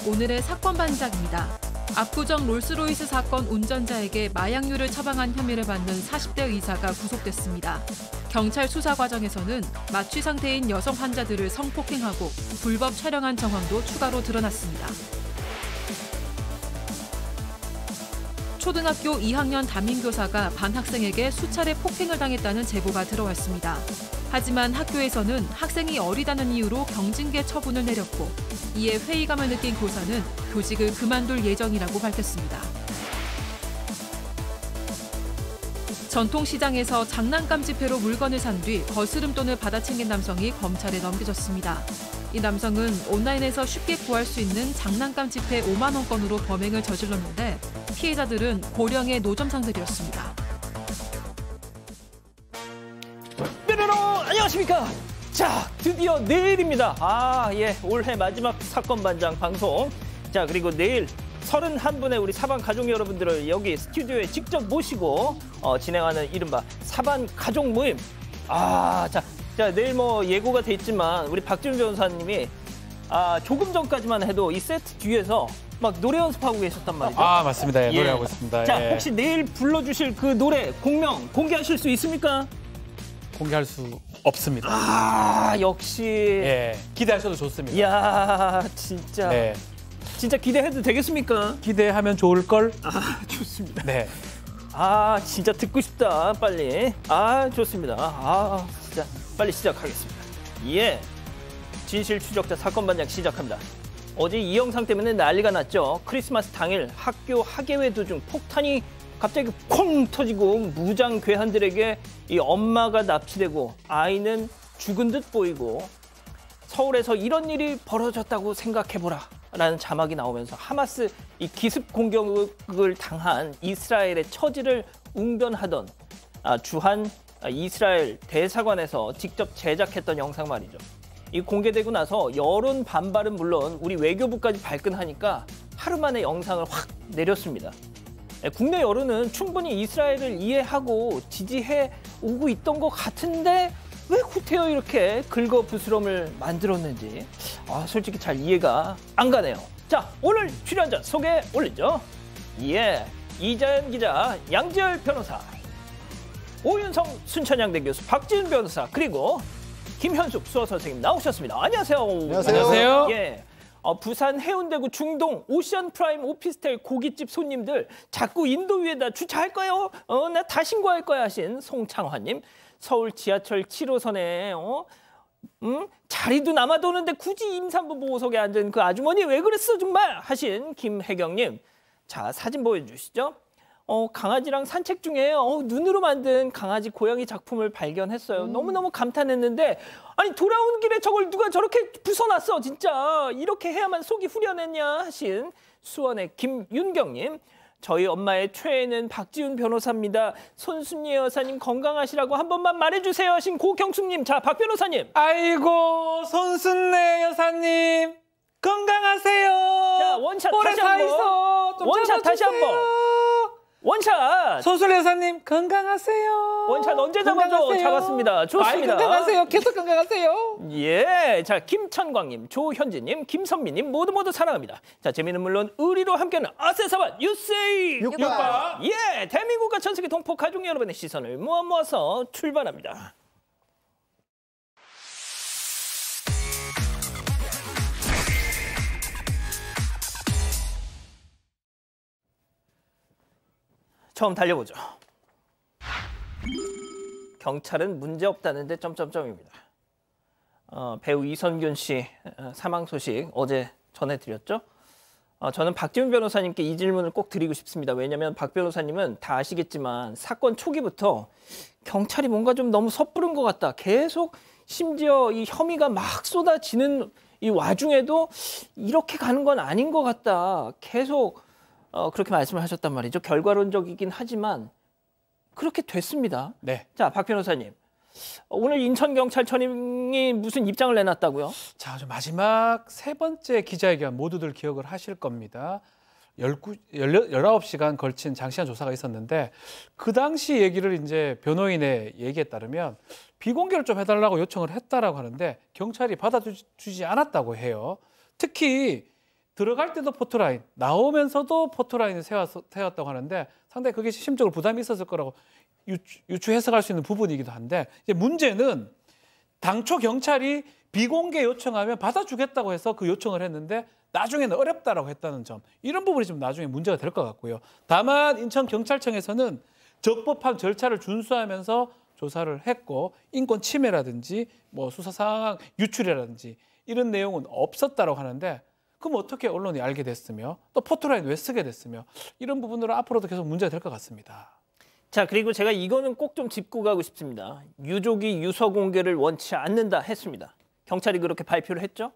오늘의 사건 반장입니다. 압구정 롤스로이스 사건 운전자에게 마약류를 처방한 혐의를 받는 40대 의사가 구속됐습니다. 경찰 수사 과정에서는 마취 상태인 여성 환자들을 성폭행하고 불법 촬영한 정황도 추가로 드러났습니다. 초등학교 2학년 담임교사가 반 학생에게 수차례 폭행을 당했다는 제보가 들어왔습니다. 하지만 학교에서는 학생이 어리다는 이유로 경징계 처분을 내렸고, 이에 회의감을 느낀 교사는 교직을 그만둘 예정이라고 밝혔습니다. 전통시장에서 장난감 지폐로 물건을 산 뒤 거스름돈을 받아 챙긴 남성이 검찰에 넘겨졌습니다. 이 남성은 온라인에서 쉽게 구할 수 있는 장난감 지폐 5만 원권으로 범행을 저질렀는데 피해자들은 고령의 노점상들이었습니다. 뾰로로 안녕하십니까? 자, 드디어 내일입니다. 올해 마지막 사건 반장 방송. 자, 그리고 내일 31분의 우리 사반 가족 여러분들을 여기 스튜디오에 직접 모시고 진행하는 이른바 사반 가족 모임. 자, 내일 예고가 돼 있지만 우리 박지훈 변호사님이 조금 전까지만 해도 이 세트 뒤에서 막 노래 연습하고 계셨단 말이죠. 맞습니다. 예, 노래하고 있습니다. 자, 혹시 내일 불러주실 그 노래 공명 공개하실 수 있습니까? 공개할 수 없습니다. 역시. 예, 기대하셔도 좋습니다. 이야, 진짜. 네. 진짜 기대해도 되겠습니까? 기대하면 좋을 걸. 좋습니다. 네. 진짜 듣고 싶다, 빨리. 좋습니다. 진짜 빨리 시작하겠습니다. 예. 진실 추적자 사건 반장 시작합니다. 어제 이 영상 때문에 난리가 났죠. 크리스마스 당일 학교 학예회 도중 폭탄이 갑자기 콩 터지고 무장 괴한들에게 이 엄마가 납치되고 아이는 죽은 듯 보이고 서울에서 이런 일이 벌어졌다고 생각해보라 라는 자막이 나오면서 하마스 이 기습 공격을 당한 이스라엘의 처지를 웅변하던 주한 이스라엘 대사관에서 직접 제작했던 영상 말이죠. 이 공개되고 나서 여론 반발은 물론 우리 외교부까지 발끈하니까 하루 만에 영상을 확 내렸습니다. 국내 여론은 충분히 이스라엘을 이해하고 지지해 오고 있던 것 같은데 왜 구태여 이렇게 긁어부스럼을 만들었는지 솔직히 잘 이해가 안 가네요. 자, 오늘 출연자 소개 올리죠. 이자연 기자, 양지열 변호사, 오윤성 순천향대 교수, 박지훈 변호사, 그리고 김현숙 수어 선생님 나오셨습니다. 안녕하세요. 안녕하세요. 예. 부산 해운대구 중동 오션프라임 오피스텔 고깃집 손님들 자꾸 인도 위에다 주차할 거예요? 나 다 신고할 거야 하신 송창화님, 서울 지하철 7호선에 자리도 남아도는데 굳이 임산부 보호석에 앉은 그 아주머니 왜 그랬어 정말 하신 김혜경님. 자, 사진 보여주시죠. 강아지랑 산책 중에 눈으로 만든 강아지 고양이 작품을 발견했어요. 너무너무 감탄했는데 아니 돌아오는 길에 저걸 누가 저렇게 부숴놨어 진짜. 이렇게 해야만 속이 후련했냐 하신 수원의 김윤경님. 저희 엄마의 최애는 박지훈 변호사입니다. 손순희 여사님 건강하시라고 한 번만 말해주세요 하신 고경숙님. 자, 박 변호사님. 아이고 손순애 여사님 건강하세요. 자, 원샷 다시 한번. 원샷 다시 한번. 원샷. 손순애 여사님 건강하세요. 원샷 언제 잡아줘? 잡았습니다. 좋습니다. 건강하세요. 계속 건강하세요. 예, 자, 김천광님, 조현진님, 김선미님 모두 사랑합니다. 자, 재미는 물론 의리로 함께하는 아세사반 유세이 육바. 예, 대한민국과 전 세계 동포 가족 여러분의 시선을 모아서 출발합니다. 처음 달려보죠. 경찰은 문제없다는데 점점점입니다. 배우 이선균 씨 사망 소식 어제 전해드렸죠. 저는 박지훈 변호사님께 이 질문을 꼭 드리고 싶습니다. 왜냐하면 박 변호사님은 다 아시겠지만 사건 초기부터 경찰이 뭔가 좀 너무 섣부른 것 같다. 계속 심지어 이 혐의가 막 쏟아지는 이 와중에도 이렇게 가는 건 아닌 것 같다. 계속 그렇게 말씀을 하셨단 말이죠. 결과론적이긴 하지만 그렇게 됐습니다. 네. 자, 박 변호사님. 오늘 인천경찰청이 무슨 입장을 내놨다고요? 자, 마지막 세 번째 기자회견 모두들 기억을 하실 겁니다. 19시간 걸친 장시간 조사가 있었는데 그 당시 얘기를 이제 변호인의 얘기에 따르면 비공개를 좀 해달라고 요청을 했다라고 하는데 경찰이 받아주지 않았다고 해요. 특히 들어갈 때도 포토라인, 나오면서도 포토라인을 세웠다고 하는데 상당히 그게 심적으로 부담이 있었을 거라고 유추해석할 수 있는 부분이기도 한데 이제 문제는 당초 경찰이 비공개 요청하면 받아주겠다고 해서 그 요청을 했는데 나중에는 어렵다라고 했다는 점, 이런 부분이 좀 나중에 문제가 될 것 같고요. 다만 인천경찰청에서는 적법한 절차를 준수하면서 조사를 했고 인권 침해라든지 뭐 수사 상황 유출이라든지 이런 내용은 없었다라고 하는데, 그럼 어떻게 언론이 알게 됐으며 또 포토라인 왜 쓰게 됐으며, 이런 부분으로 앞으로도 계속 문제가 될 것 같습니다. 자, 그리고 제가 이거는 꼭 좀 짚고 가고 싶습니다. 유족이 유서 공개를 원치 않는다 했습니다. 경찰이 그렇게 발표를 했죠.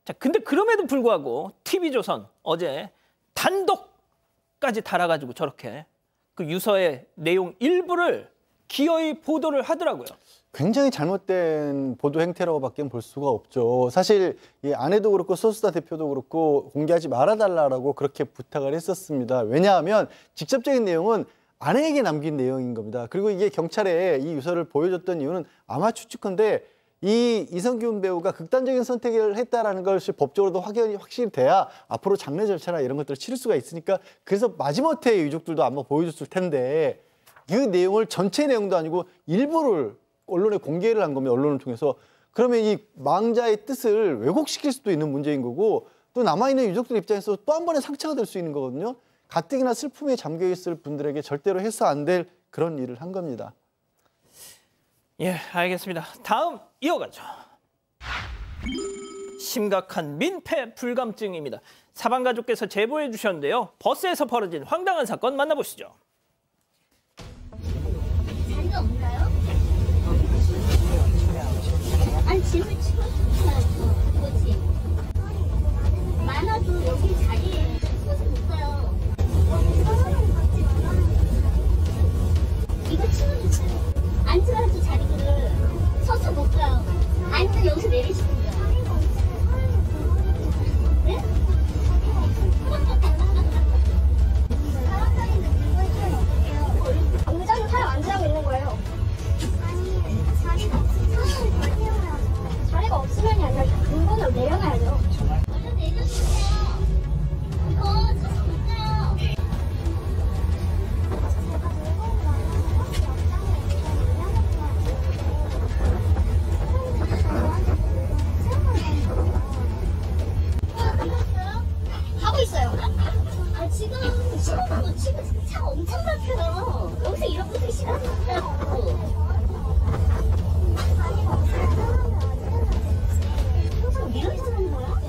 자, 근데 그럼에도 불구하고 TV조선 어제 단독까지 달아가지고 저렇게 그 유서의 내용 일부를 기어이 보도를 하더라고요. 굉장히 잘못된 보도 행태라고밖에 볼 수가 없죠. 사실 이 아내도 그렇고 소수다 대표도 그렇고 공개하지 말아달라고 그렇게 부탁을 했었습니다. 왜냐하면 직접적인 내용은 아내에게 남긴 내용인 겁니다. 그리고 이게 경찰에 이 유서를 보여줬던 이유는 아마 추측컨대 이 이성균 배우가 극단적인 선택을 했다라는 것이 법적으로도 확연히 확실히 돼야 앞으로 장례 절차나 이런 것들을 치를 수가 있으니까, 그래서 마지못해 유족들도 아마 보여줬을 텐데 그 내용을 전체 내용도 아니고 일부를 언론에 공개를 한 겁니다. 언론을 통해서. 그러면 이 망자의 뜻을 왜곡시킬 수도 있는 문제인 거고, 또 남아있는 유족들 입장에서 또 한 번의 상처가 될 수 있는 거거든요. 가뜩이나 슬픔에 잠겨있을 분들에게 절대로 해서 안 될 그런 일을 한 겁니다. 예, 알겠습니다. 다음 이어가죠. 심각한 민폐 불감증입니다. 사방 가족께서 제보해 주셨는데요. 버스에서 벌어진 황당한 사건 만나보시죠. 자리가 없나요? 아니 짐을 치워주셔야죠. 그거지. 많아도 여기 자리에 치워서 못 가요. 이거 치워주세요. 앉으라도 자리를 서서 못 가요. 앉으면 여기서 내리시면 돼요. 네? 당장 사람 앉으라고 있는 거예요. 자리가 없으면이 아니라 근본으로 내려가야죠. 얼른 내려주세요. 이거 서서 못 가요. 하고 있어요. 아, 지금 차가 엄청 막혀요. 여기서 이런 것도 싫어하냐고. 항상 밀어주는 거야?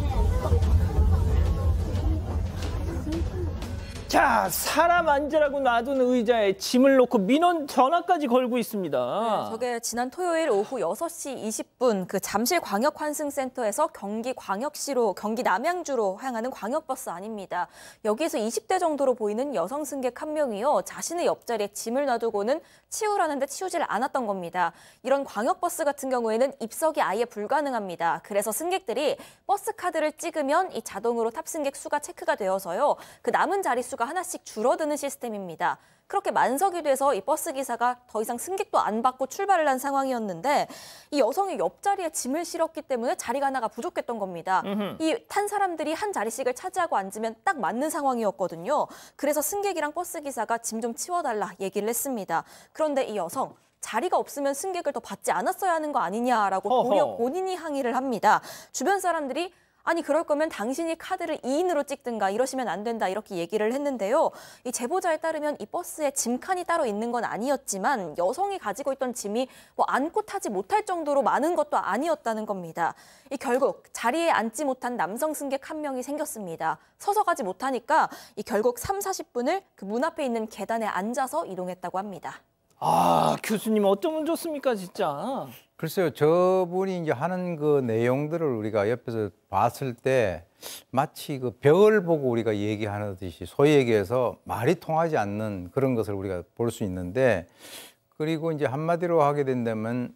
자, 사람 앉으라고 놔둔 의자에 짐을 놓고 민원 전화까지 걸고 있습니다. 저게 지난 토요일 오후 6시 20분 그 잠실광역환승센터에서 경기광역시로 경기 남양주로 향하는 광역버스 안입니다. 여기에서 20대 정도로 보이는 여성 승객 한 명이요. 자신의 옆자리에 짐을 놔두고는 치우라는데 치우질 않았던 겁니다. 이런 광역버스 같은 경우에는 입석이 아예 불가능합니다. 그래서 승객들이 버스 카드를 찍으면 이 자동으로 탑승객 수가 체크가 되어서요. 그 남은 자리 수가 하나씩 줄어드는 시스템입니다. 그렇게 만석이 돼서 이 버스 기사가 더 이상 승객도 안 받고 출발을 한 상황이었는데 이 여성이 옆자리에 짐을 실었기 때문에 자리가 하나가 부족했던 겁니다. 이 탄 사람들이 한 자리씩을 차지하고 앉으면 딱 맞는 상황이었거든요. 그래서 승객이랑 버스 기사가 짐 좀 치워달라 얘기를 했습니다. 그런데 이 여성 자리가 없으면 승객을 더 받지 않았어야 하는 거 아니냐라고 도리어 본인이 항의를 합니다. 주변 사람들이 아니 그럴 거면 당신이 카드를 2인으로 찍든가 이러시면 안 된다 이렇게 얘기를 했는데요. 이 제보자에 따르면 이 버스에 짐칸이 따로 있는 건 아니었지만 여성이 가지고 있던 짐이 뭐 안고 타지 못할 정도로 많은 것도 아니었다는 겁니다. 이 결국 자리에 앉지 못한 남성 승객 한 명이 생겼습니다. 서서 가지 못하니까 이 결국 30-40분을 그 문 앞에 있는 계단에 앉아서 이동했다고 합니다. 아, 교수님 어쩌면 좋습니까, 진짜. 글쎄요, 저분이 이제 하는 그 내용들을 우리가 옆에서 봤을 때 마치 그 벽을 보고 우리가 얘기하듯이 소위 얘기해서 말이 통하지 않는 그런 것을 우리가 볼 수 있는데, 그리고 이제 한마디로 하게 된다면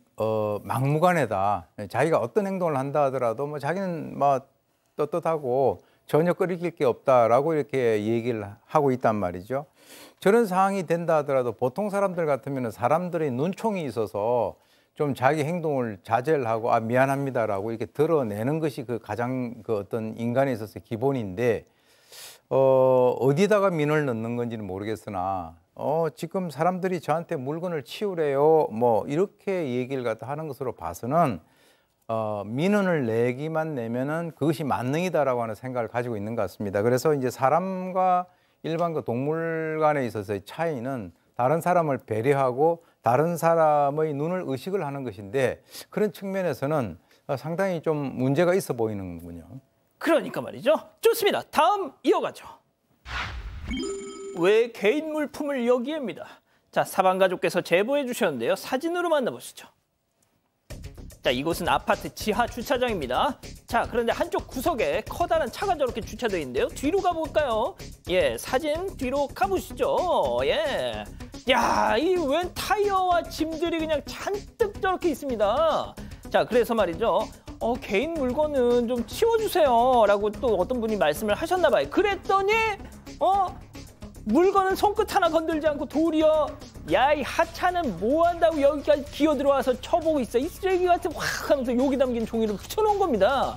막무가내다. 자기가 어떤 행동을 한다 하더라도 뭐 자기는 뭐 떳떳하고 전혀 끓일 게 없다라고 이렇게 얘기를 하고 있단 말이죠. 저런 상황이 된다 하더라도 보통 사람들 같으면 사람들의 눈총이 있어서 좀 자기 행동을 자제를 하고 아 미안합니다라고 이렇게 드러내는 것이 그 가장 그 어떤 인간에 있어서 기본인데 어디다가 민을 넣는 건지는 모르겠으나 지금 사람들이 저한테 물건을 치우래요 뭐 이렇게 얘기를 갖다 하는 것으로 봐서는 민원을 내기만 내면은 그것이 만능이다라고 하는 생각을 가지고 있는 것 같습니다. 그래서 이제 사람과 일반 그 동물 간에 있어서의 차이는 다른 사람을 배려하고 다른 사람의 눈을 의식을 하는 것인데 그런 측면에서는 상당히 좀 문제가 있어 보이는군요. 그러니까 말이죠. 좋습니다. 다음 이어가죠. 왜 개인 물품을 여기에입니다. 자, 사방가족께서 제보해 주셨는데요. 사진으로 만나보시죠. 자, 이곳은 아파트 지하 주차장입니다. 자, 그런데 한쪽 구석에 커다란 차가 저렇게 주차되어 있는데요. 뒤로 가볼까요? 예, 사진 뒤로 가보시죠. 예. 야, 이 웬 타이어와 짐들이 그냥 잔뜩 저렇게 있습니다. 자, 그래서 말이죠. 개인 물건은 좀 치워주세요. 라고 또 어떤 분이 말씀을 하셨나 봐요. 그랬더니, 물건은 손끝 하나 건들지 않고 도리어 야, 이 하찮은 뭐 한다고 여기까지 기어 들어와서 쳐보고 있어. 이 쓰레기 같은 확 하면서 욕이 담긴 종이를 붙여놓은 겁니다.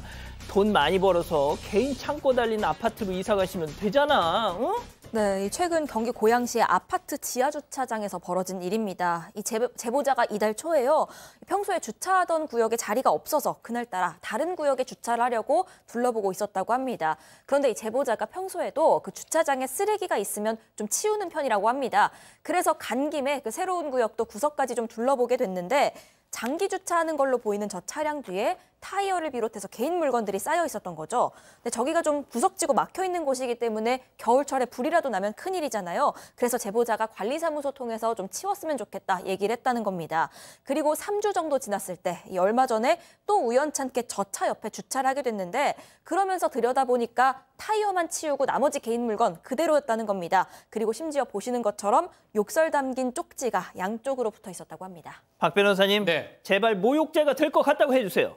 돈 많이 벌어서 개인 창고 달린 아파트로 이사 가시면 되잖아. 응? 네, 최근 경기 고양시의 아파트 지하 주차장에서 벌어진 일입니다. 이 제보자가 이달 초에요. 평소에 주차하던 구역에 자리가 없어서 그날따라 다른 구역에 주차를 하려고 둘러보고 있었다고 합니다. 그런데 이 제보자가 평소에도 그 주차장에 쓰레기가 있으면 좀 치우는 편이라고 합니다. 그래서 간 김에 그 새로운 구역도 구석까지 좀 둘러보게 됐는데 장기 주차하는 걸로 보이는 저 차량 뒤에 타이어를 비롯해서 개인 물건들이 쌓여 있었던 거죠. 근데 저기가 좀 구석지고 막혀 있는 곳이기 때문에 겨울철에 불이라도 나면 큰일이잖아요. 그래서 제보자가 관리사무소 통해서 좀 치웠으면 좋겠다 얘기를 했다는 겁니다. 그리고 3주 정도 지났을 때 얼마 전에 또 우연찮게 저 차 옆에 주차를 하게 됐는데 그러면서 들여다보니까 타이어만 치우고 나머지 개인 물건 그대로였다는 겁니다. 그리고 심지어 보시는 것처럼 욕설 담긴 쪽지가 양쪽으로 붙어 있었다고 합니다. 박 변호사님, 네. 제발 모욕죄가 될 것 같다고 해주세요.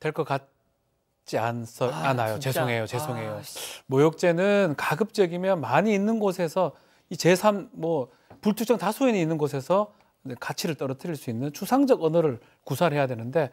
될 것 같지 않아요. 진짜? 죄송해요. 모욕죄는 가급적이면 많이 있는 곳에서 이 제3 불특정 다수인이 있는 곳에서 가치를 떨어뜨릴 수 있는 추상적 언어를 구사를 해야 되는데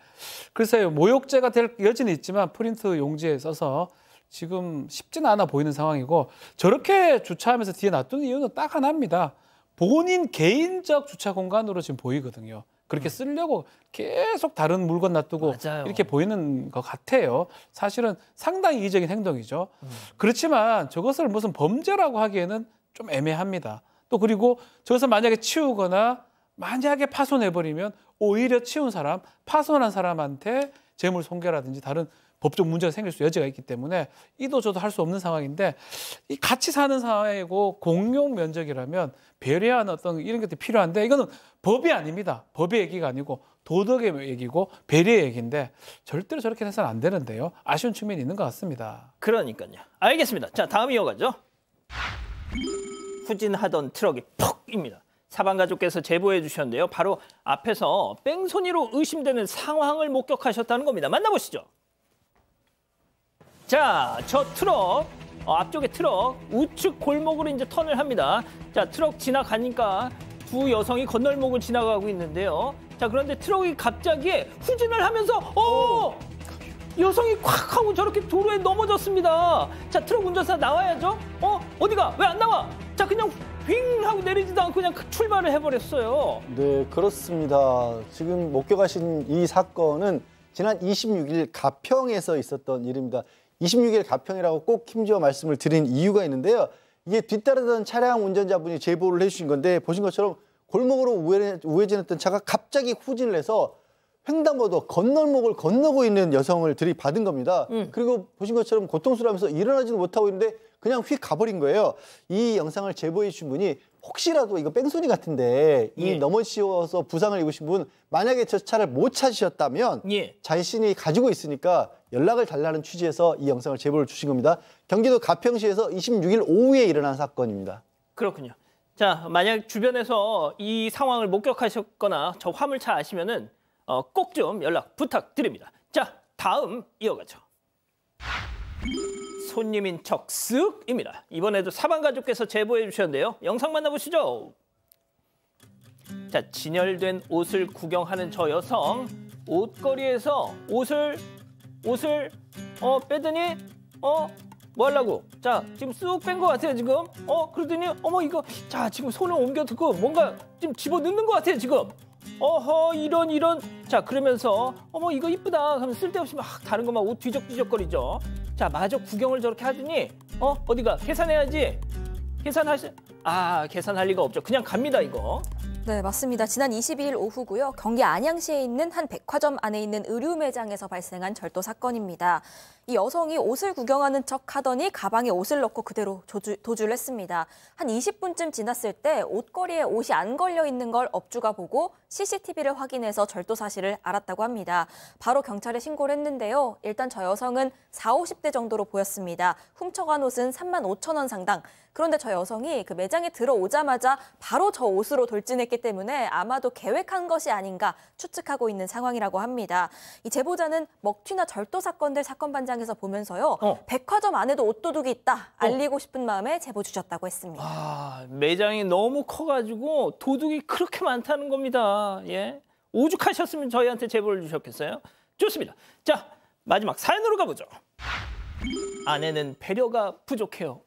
글쎄요, 모욕죄가 될 여지는 있지만 프린트 용지에 써서 지금 쉽지는 않아 보이는 상황이고 저렇게 주차하면서 뒤에 놔두는 이유는 딱 하나입니다. 본인 개인적 주차 공간으로 지금 보이거든요. 그렇게 쓰려고 계속 다른 물건 놔두고 맞아요. 이렇게 보이는 것 같아요. 사실은 상당히 이기적인 행동이죠. 그렇지만 저것을 무슨 범죄라고 하기에는 좀 애매합니다. 또 그리고 저것을 만약에 치우거나 만약에 파손해버리면 오히려 치운 사람, 파손한 사람한테 재물 손괴라든지 다른 법적 문제가 생길 수 여지가 있기 때문에 이도 저도 할 수 없는 상황인데 이 같이 사는 사회이고 공용 면적이라면 배려하는 어떤 이런 것들이 필요한데 이거는 법이 아닙니다. 법의 얘기가 아니고 도덕의 얘기고 배려의 얘기인데 절대로 저렇게 해서는 안 되는데요. 아쉬운 측면이 있는 것 같습니다. 그러니까요. 알겠습니다. 자, 다음 이어가죠. 후진하던 트럭이 퍽입니다. 사방가족께서 제보해 주셨는데요. 바로 앞에서 뺑소니로 의심되는 상황을 목격하셨다는 겁니다. 만나보시죠. 자, 저 트럭, 앞쪽에 트럭 우측 골목으로 이제 턴을 합니다. 자, 트럭 지나가니까 두 여성이 건널목을 지나가고 있는데요. 자, 그런데 트럭이 갑자기 후진을 하면서 여성이 콱 하고 저렇게 도로에 넘어졌습니다. 자, 트럭 운전사 나와야죠. 어디가? 왜 안 나와? 자, 그냥 윙 하고 내리지도 않고 그냥 출발을 해버렸어요. 네, 그렇습니다. 지금 목격하신 이 사건은 지난 26일 가평에서 있었던 일입니다. 26일 가평이라고 꼭 힘주어 말씀을 드린 이유가 있는데요. 이게 뒤따르던 차량 운전자분이 제보를 해주신 건데 보신 것처럼 골목으로 우회전했던 차가 갑자기 후진을 해서 횡단보도 건널목을 건너고 있는 여성을 들이받은 겁니다. 그리고 보신 것처럼 고통스러워하면서 일어나지는 못하고 있는데 그냥 휙 가버린 거예요. 이 영상을 제보해 주신 분이 혹시라도 이거 뺑소니 같은데 이 넘어지셔서 부상을 입으신 분 만약에 저 차를 못 찾으셨다면 자신이 가지고 있으니까 연락을 달라는 취지에서 이 영상을 제보를 주신 겁니다. 경기도 가평시에서 26일 오후에 일어난 사건입니다. 그렇군요. 자, 만약 주변에서 이 상황을 목격하셨거나 저 화물차 아시면은 꼭 좀 연락 부탁드립니다. 자, 다음 이어가죠. 손님인 척 쓱입니다. 이번에도 사방가족께서 제보해 주셨는데요. 영상 만나보시죠. 자, 진열된 옷을 구경하는 저 여성. 옷걸이에서 옷을 빼더니 뭐 하려고? 자, 지금 쑥 뺀 것 같아요, 지금. 그러더니 어머 이거 자, 지금 손을 옮겨 두고 뭔가 좀 집어 넣는 것 같아요, 지금. 어허, 이런. 자, 그러면서 어머 이거 이쁘다 하면 쓸데없이 막 다른 거 막 옷 뒤적뒤적거리죠. 자, 마저 구경을 저렇게 하더니 어디가? 계산해야지. 계산할 리가 없죠. 그냥 갑니다, 이거. 네, 맞습니다. 지난 22일 오후고요. 경기 안양시에 있는 한 백화점 안에 있는 의류 매장에서 발생한 절도 사건입니다. 이 여성이 옷을 구경하는 척 하더니 가방에 옷을 넣고 그대로 도주를 했습니다. 한 20분쯤 지났을 때 옷걸이에 옷이 안 걸려 있는 걸 업주가 보고 CCTV를 확인해서 절도 사실을 알았다고 합니다. 바로 경찰에 신고를 했는데요. 일단 저 여성은 40, 50대 정도로 보였습니다. 훔쳐간 옷은 35,000원 상당. 그런데 저 여성이 그 매장에 들어오자마자 바로 저 옷으로 돌진했기 때문에 아마도 계획한 것이 아닌가 추측하고 있는 상황이라고 합니다. 이 제보자는 먹튀나 절도 사건들 사건반장에서 보면서요. 백화점 안에도 옷도둑이 있다. 알리고 싶은 마음에 제보 주셨다고 했습니다. 매장이 너무 커가지고 도둑이 그렇게 많다는 겁니다. 예, 오죽하셨으면 저희한테 제보를 주셨겠어요? 좋습니다. 자, 마지막 사연으로 가보죠. 아내는 배려가 부족해요.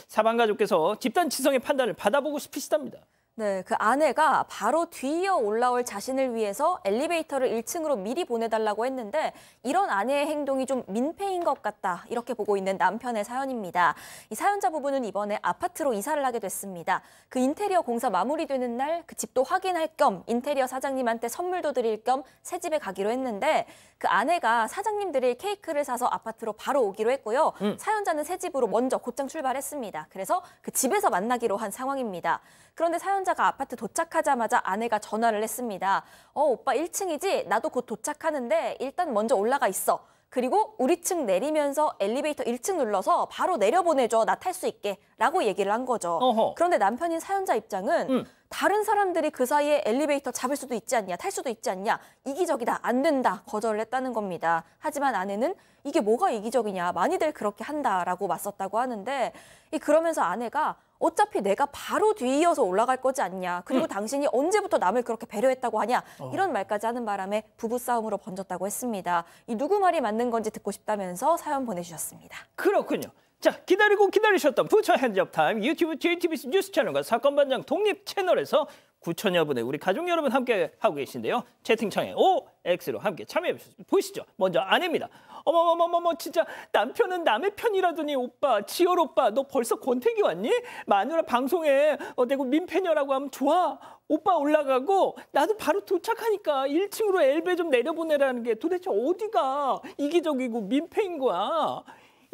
사방가족께서 집단 지성의 판단을 받아보고 싶으시답니다. 네, 그 아내가 바로 뒤이어 올라올 자신을 위해서 엘리베이터를 1층으로 미리 보내달라고 했는데 이런 아내의 행동이 좀 민폐인 것 같다. 이렇게 보고 있는 남편의 사연입니다. 이 사연자 부부는 이번에 아파트로 이사를 하게 됐습니다. 그 인테리어 공사 마무리되는 날 그 집도 확인할 겸 인테리어 사장님한테 선물도 드릴 겸 새 집에 가기로 했는데 그 아내가 사장님 드릴 케이크를 사서 아파트로 바로 오기로 했고요. 사연자는 새 집으로 먼저 곧장 출발했습니다. 그래서 그 집에서 만나기로 한 상황입니다. 그런데 사연자가 아파트 도착하자마자 아내가 전화를 했습니다. 오빠 1층이지? 나도 곧 도착하는데 일단 먼저 올라가 있어. 그리고 우리 층 내리면서 엘리베이터 1층 눌러서 바로 내려보내줘. 나 탈 수 있게. 라고 얘기를 한 거죠. 그런데 남편인 사연자 입장은 다른 사람들이 그 사이에 엘리베이터 잡을 수도 있지 않냐, 탈 수도 있지 않냐, 이기적이다, 안 된다, 거절을 했다는 겁니다. 하지만 아내는 이게 뭐가 이기적이냐, 많이들 그렇게 한다라고 맞섰다고 하는데 그러면서 아내가 어차피 내가 바로 뒤이어서 올라갈 거지 않냐. 그리고 당신이 언제부터 남을 그렇게 배려했다고 하냐. 이런 말까지 하는 바람에 부부싸움으로 번졌다고 했습니다. 이 누구 말이 맞는 건지 듣고 싶다면서 사연 보내주셨습니다. 그렇군요. 자, 기다리셨던 부처 핸즈업 타임 유튜브 JTBC 뉴스 채널과 사건반장 독립 채널에서 9천여 분의 우리 가족 여러분 함께 하고 계신데요. 채팅창에 OX로 함께 참여해 보시죠. 먼저 아내입니다. 어머머머머머 진짜 남편은 남의 편이라더니 오빠, 지열 오빠 너 벌써 권태기 왔니? 마누라 방송에 내가 민폐녀라고 하면 좋아. 오빠 올라가고 나도 바로 도착하니까 1층으로 엘베 좀 내려보내라는 게 도대체 어디가 이기적이고 민폐인 거야.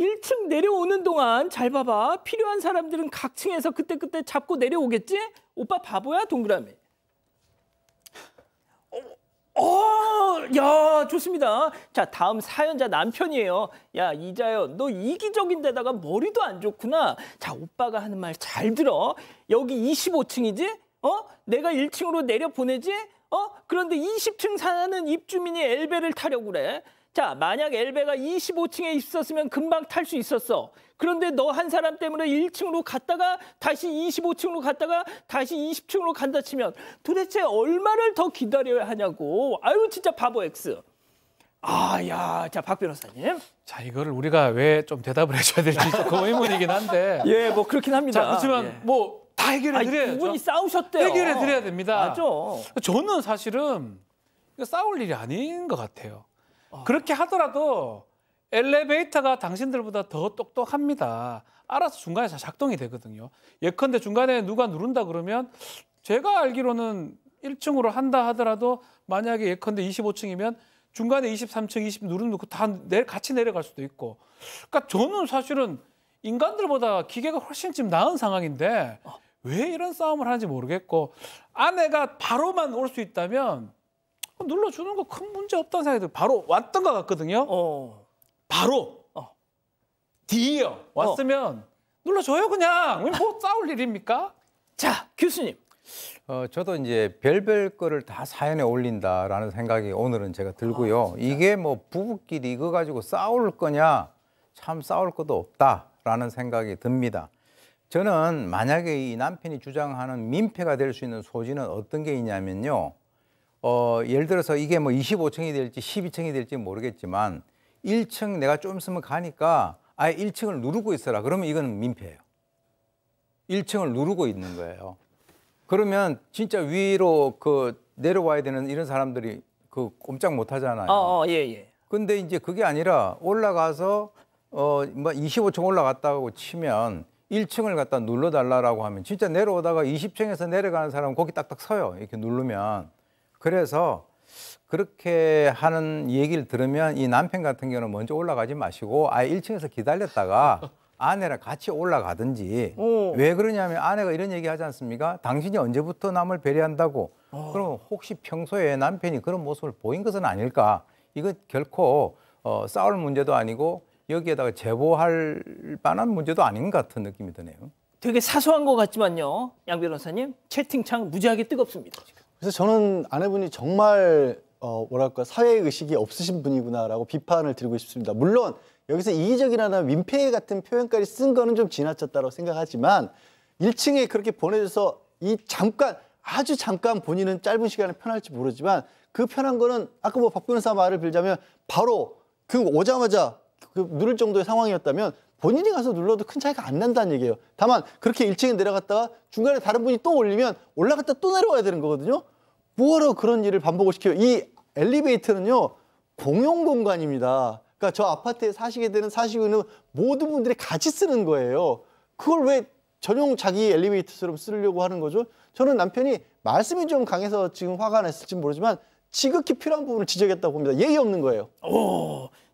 1층 내려오는 동안 잘 봐봐. 필요한 사람들은 각 층에서 그때그때 잡고 내려오겠지? 오빠 바보야, 동그라미. 야, 좋습니다. 자, 다음 사연자 남편이에요. 야, 이자연, 너 이기적인 데다가 머리도 안 좋구나. 자, 오빠가 하는 말 잘 들어. 여기 25층이지? 내가 1층으로 내려보내지? 그런데 20층 사는 입주민이 엘베를 타려고 그래. 자, 만약 엘베가 25층에 있었으면 금방 탈 수 있었어. 그런데 너 한 사람 때문에 1층으로 갔다가 다시 25층으로 갔다가 다시 20층으로 간다 치면 도대체 얼마를 더 기다려야 하냐고. 아유, 진짜 바보 X. 자, 박 변호사님. 자, 이거를 우리가 왜 좀 대답을 해줘야 될지 조금 의문이긴 한데. 예, 뭐 그렇긴 합니다. 자, 그렇지만 뭐 다 해결해 드려야죠. 두 분이 싸우셨대요. 해결해 드려야 됩니다. 맞아. 저는 사실은 이거 싸울 일이 아닌 것 같아요. 그렇게 하더라도 엘리베이터가 당신들보다 더 똑똑합니다. 알아서 중간에서 작동이 되거든요. 예컨대 중간에 누가 누른다 그러면 제가 알기로는 1층으로 한다 하더라도 만약에 예컨대 25층이면 중간에 23층, 20 누르고 다 같이 내려갈 수도 있고. 그러니까 저는 사실은 인간들보다 기계가 훨씬 좀 나은 상황인데 왜 이런 싸움을 하는지 모르겠고 아내가 바로만 올 수 있다면 눌러주는 거 큰 문제 없다는 생각이 들어요. 바로 왔던 것 같거든요. 바로 뒤이어 왔으면 눌러줘요 그냥. 뭐 싸울 일입니까? 자, 교수님. 저도 이제 별별 거를 다 사연에 올린다라는 생각이 오늘은 제가 들고요. 이게 뭐 부부끼리 이거 가지고 싸울 거냐? 참 싸울 것도 없다라는 생각이 듭니다. 저는 만약에 이 남편이 주장하는 민폐가 될 수 있는 소지는 어떤 게 있냐면요. 예를 들어서 이게 뭐 25층이 될지 12층이 될지 모르겠지만 1층 내가 좀 있으면 가니까 아예 1층을 누르고 있어라. 그러면 이건 민폐예요. 1층을 누르고 있는 거예요. 그러면 진짜 위로 내려와야 되는 이런 사람들이 꼼짝 못 하잖아요. 예. 근데 이제 그게 아니라 올라가서 뭐 25층 올라갔다고 치면 1층을 갖다 눌러달라고 하면 진짜 내려오다가 20층에서 내려가는 사람은 거기 딱딱 서요. 이렇게 누르면. 그래서 그렇게 하는 얘기를 들으면 이 남편 같은 경우는 먼저 올라가지 마시고 아예 1층에서 기다렸다가 아내랑 같이 올라가든지. 왜 그러냐면 아내가 이런 얘기 하지 않습니까? 당신이 언제부터 남을 배려한다고. 그럼 혹시 평소에 남편이 그런 모습을 보인 것은 아닐까? 이거 결코 싸울 문제도 아니고 여기에다가 제보할 만한 문제도 아닌 것 같은 느낌이 드네요. 되게 사소한 것 같지만요. 양 변호사님, 채팅창 무지하게 뜨겁습니다. 지금. 그래서 저는 아내분이 정말 뭐랄까 사회의식이 없으신 분이구나라고 비판을 드리고 싶습니다. 물론 여기서 이기적이라나 민폐 같은 표현까지 쓴 거는 좀 지나쳤다고 생각하지만 1층에 그렇게 보내줘서 아주 잠깐 본인은 짧은 시간에 편할지 모르지만 그 편한 거는 아까 뭐 박 변호사 말을 빌자면 바로 오자마자 누를 정도의 상황이었다면 본인이 가서 눌러도 큰 차이가 안 난다는 얘기예요. 다만 그렇게 1층에 내려갔다가 중간에 다른 분이 또 올리면 올라갔다 또 내려와야 되는 거거든요. 뭐하러 그런 일을 반복을 시켜요. 이 엘리베이터는요. 공용 공간입니다. 그러니까 저 아파트에 사시게 되는 사시고는 모든 분들이 같이 쓰는 거예요. 그걸 왜 전용 자기 엘리베이터처럼 쓰려고 하는 거죠? 저는 남편이 말씀이 좀 강해서 지금 화가 났을지 모르지만 지극히 필요한 부분을 지적했다고 봅니다. 예의 없는 거예요.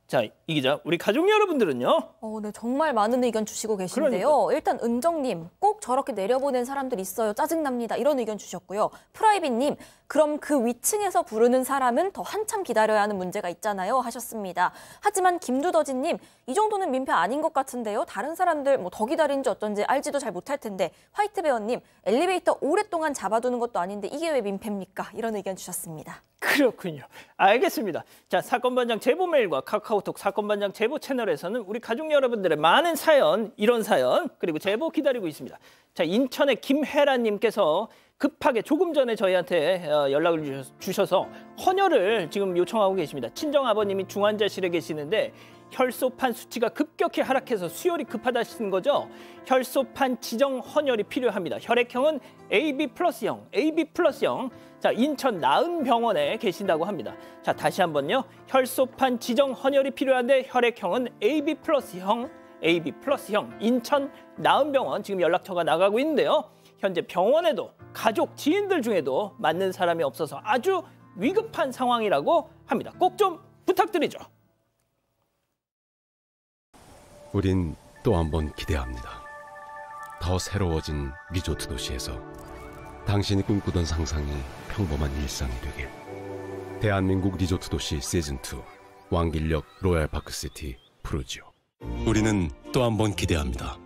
자, 이 기자, 우리 가족 여러분들은요? 네, 정말 많은 의견 주시고 계신데요. 일단 은정님, 꼭 저렇게 내려보낸 사람들 있어요. 짜증납니다. 이런 의견 주셨고요. 프라이빗님, 그럼 그 위층에서 부르는 사람은 더 한참 기다려야 하는 문제가 있잖아요. 하셨습니다. 하지만 김두더지님, 이 정도는 민폐 아닌 것 같은데요. 다른 사람들 뭐 더 기다리는지 어쩐지 알지도 잘 못할 텐데. 화이트베어님, 엘리베이터 오랫동안 잡아두는 것도 아닌데 이게 왜 민폐입니까? 이런 의견 주셨습니다. 그렇군요. 알겠습니다. 자, 사건반장 제보 메일과 카카오톡 사건반장 제보 채널에서는 우리 가족 여러분들의 많은 사연, 이런 사연, 그리고 제보 기다리고 있습니다. 자, 인천의 김혜라님께서 급하게 조금 전에 저희한테 연락을 주셔서 헌혈을 지금 요청하고 계십니다. 친정아버님이 중환자실에 계시는데 혈소판 수치가 급격히 하락해서 수혈이 급하다시는 거죠. 혈소판 지정 헌혈이 필요합니다. 혈액형은 AB+형, AB+형. 자, 인천 나은병원에 계신다고 합니다. 자, 다시 한번요. 혈소판 지정 헌혈이 필요한데 혈액형은 AB+형, AB+형. 인천 나은병원 지금 연락처가 나가고 있는데요. 현재 병원에도 가족, 지인들 중에도 맞는 사람이 없어서 아주 위급한 상황이라고 합니다. 꼭 좀 부탁드리죠. 우린 또 한 번 기대합니다. 더 새로워진 리조트 도시에서 당신이 꿈꾸던 상상이 평범한 일상이 되길. 대한민국 리조트 도시 시즌2 왕길역 로얄파크시티 푸르지오. 우리는 또 한 번 기대합니다.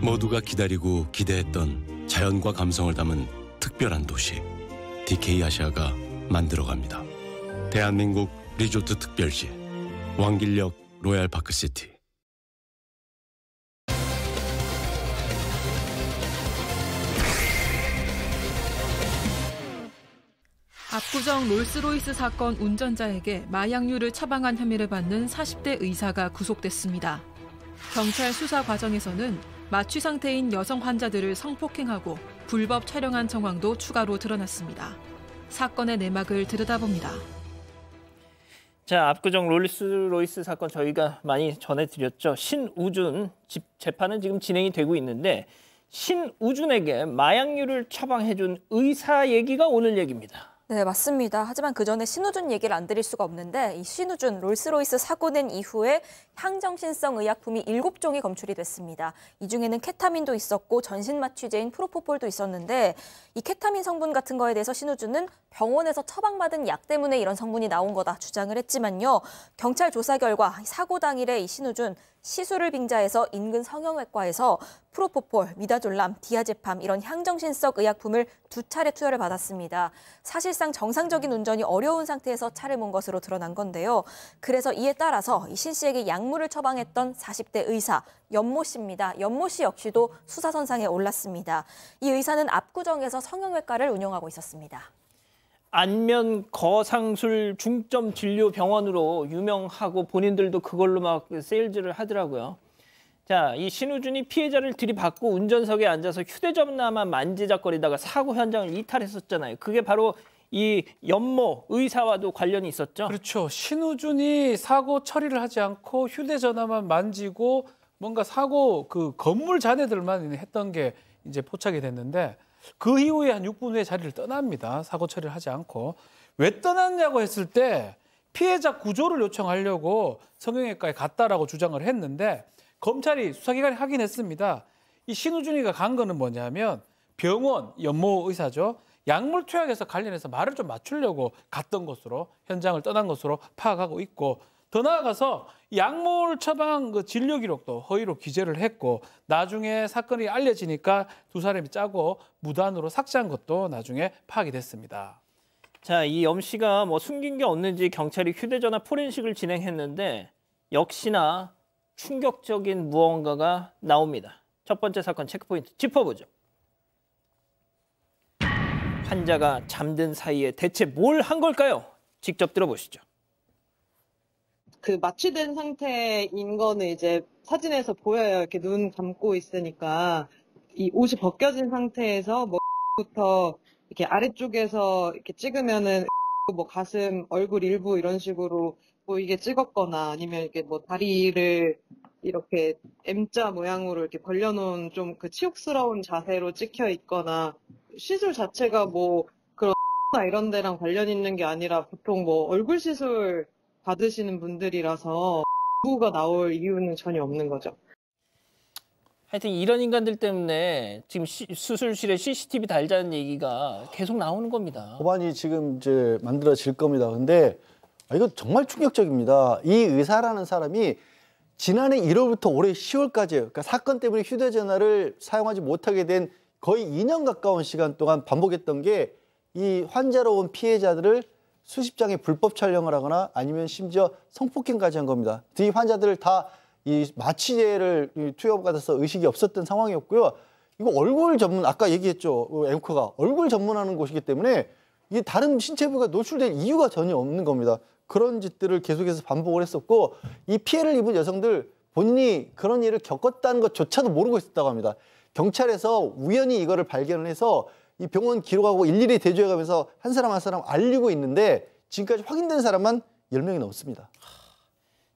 모두가 기다리고 기대했던 자연과 감성을 담은 특별한 도시 DK 아시아가 만들어갑니다. 대한민국 리조트 특별시 왕길역 로얄파크시티. 압구정 롤스로이스 사건 운전자에게 마약류를 처방한 혐의를 받는 40대 의사가 구속됐습니다. 경찰 수사 과정에서는 마취 상태인 여성 환자들을 성폭행하고 불법 촬영한 정황도 추가로 드러났습니다. 사건의 내막을 들여다봅니다. 자, 압구정 롤스로이스 사건 저희가 많이 전해드렸죠. 신우준 재판은 지금 진행이 되고 있는데 신우준에게 마약류를 처방해준 의사 얘기가 오늘 얘기입니다. 네, 맞습니다. 하지만 그 전에 신우준 얘기를 안 드릴 수가 없는데 이 신우준 롤스로이스 사고 낸 이후에 향정신성 의약품이 7종이 검출이 됐습니다. 이 중에는 케타민도 있었고 전신마취제인 프로포폴도 있었는데 이 케타민 성분 같은 거에 대해서 신우준은 병원에서 처방받은 약 때문에 이런 성분이 나온 거다 주장을 했지만요. 경찰 조사 결과 사고 당일에 이 신우준 시술을 빙자해서 인근 성형외과에서 프로포폴, 미다졸람, 디아제팜 이런 향정신성 의약품을 2차례 투여를 받았습니다. 사실상 정상적인 운전이 어려운 상태에서 차를 몬 것으로 드러난 건데요. 그래서 이에 따라서 이 신 씨에게 약 약물을 처방했던 40대 의사 연모 씨입니다. 연모 씨 역시도 수사선상에 올랐습니다. 이 의사는 압구정에서 성형외과를 운영하고 있었습니다. 안면 거상술 중점 진료 병원으로 유명하고 본인들도 그걸로 막 세일즈를 하더라고요. 자, 이 신우준이 피해자를 들이받고 운전석에 앉아서 휴대전화만 만지작거리다가 사고 현장을 이탈했었잖아요. 그게 바로 이 연모 의사와도 관련이 있었죠? 그렇죠. 신우준이 사고 처리를 하지 않고 휴대전화만 만지고 뭔가 사고 그 건물 잔해들만 했던 게 이제 포착이 됐는데 그 이후에 한 6분 후에 자리를 떠납니다. 사고 처리를 하지 않고. 왜 떠났냐고 했을 때 피해자 구조를 요청하려고 성형외과에 갔다라고 주장을 했는데 검찰이 수사기관이 확인했습니다. 이 신우준이가 간 거는 뭐냐면 병원, 연모 의사죠. 약물 투약에서 관련해서 말을 좀 맞추려고 갔던 것으로 현장을 떠난 것으로 파악하고 있고 더 나아가서 약물 처방 그 진료 기록도 허위로 기재를 했고 나중에 사건이 알려지니까 두 사람이 짜고 무단으로 삭제한 것도 나중에 파악이 됐습니다. 자, 이 염 씨가 뭐 숨긴 게 없는지 경찰이 휴대전화 포렌식을 진행했는데 역시나 충격적인 무언가가 나옵니다. 첫 번째 사건 체크포인트 짚어보죠. 환자가 잠든 사이에 대체 뭘 한 걸까요? 직접 들어보시죠. 그 마취된 상태인 거는 이제 사진에서 보여요. 이렇게 눈 감고 있으니까 이 옷이 벗겨진 상태에서 뭐부터 이렇게 아래쪽에서 이렇게 찍으면은 뭐 가슴, 얼굴 일부 이런 식으로 보이게 찍었거나 아니면 이렇게 뭐 다리를 이렇게 M자 모양으로 이렇게 벌려놓은 좀 그 치욕스러운 자세로 찍혀 있거나 시술 자체가 뭐 그런 이런 데랑 관련 있는 게 아니라 보통 뭐 얼굴 시술 받으시는 분들이라서 부가 나올 이유는 전혀 없는 거죠. 하여튼 이런 인간들 때문에 지금 수술실에 CCTV 달자는 얘기가 계속 나오는 겁니다. 법안이 지금 이제 만들어질 겁니다. 근데 이거 정말 충격적입니다. 이 의사라는 사람이 지난해 1월부터 올해 10월까지예요. 그러니까 사건 때문에 휴대전화를 사용하지 못하게 된 거의 2년 가까운 시간 동안 반복했던 게 이 환자로 온 피해자들을 수십 장의 불법 촬영을 하거나 아니면 심지어 성폭행까지 한 겁니다. 이 환자들을 다 이 마취제를 투여받아서 의식이 없었던 상황이었고요. 이거 얼굴 전문, 아까 얘기했죠. 앵커가 얼굴 전문하는 곳이기 때문에 이게 다른 신체 부위가 노출될 이유가 전혀 없는 겁니다. 그런 짓들을 계속해서 반복을 했었고 이 피해를 입은 여성들 본인이 그런 일을 겪었다는 것조차도 모르고 있었다고 합니다. 경찰에서 우연히 이거를 발견을 해서 이 병원 기록하고 일일이 대조해가면서 한 사람 한 사람 알리고 있는데 지금까지 확인된 사람만 10명이 넘습니다.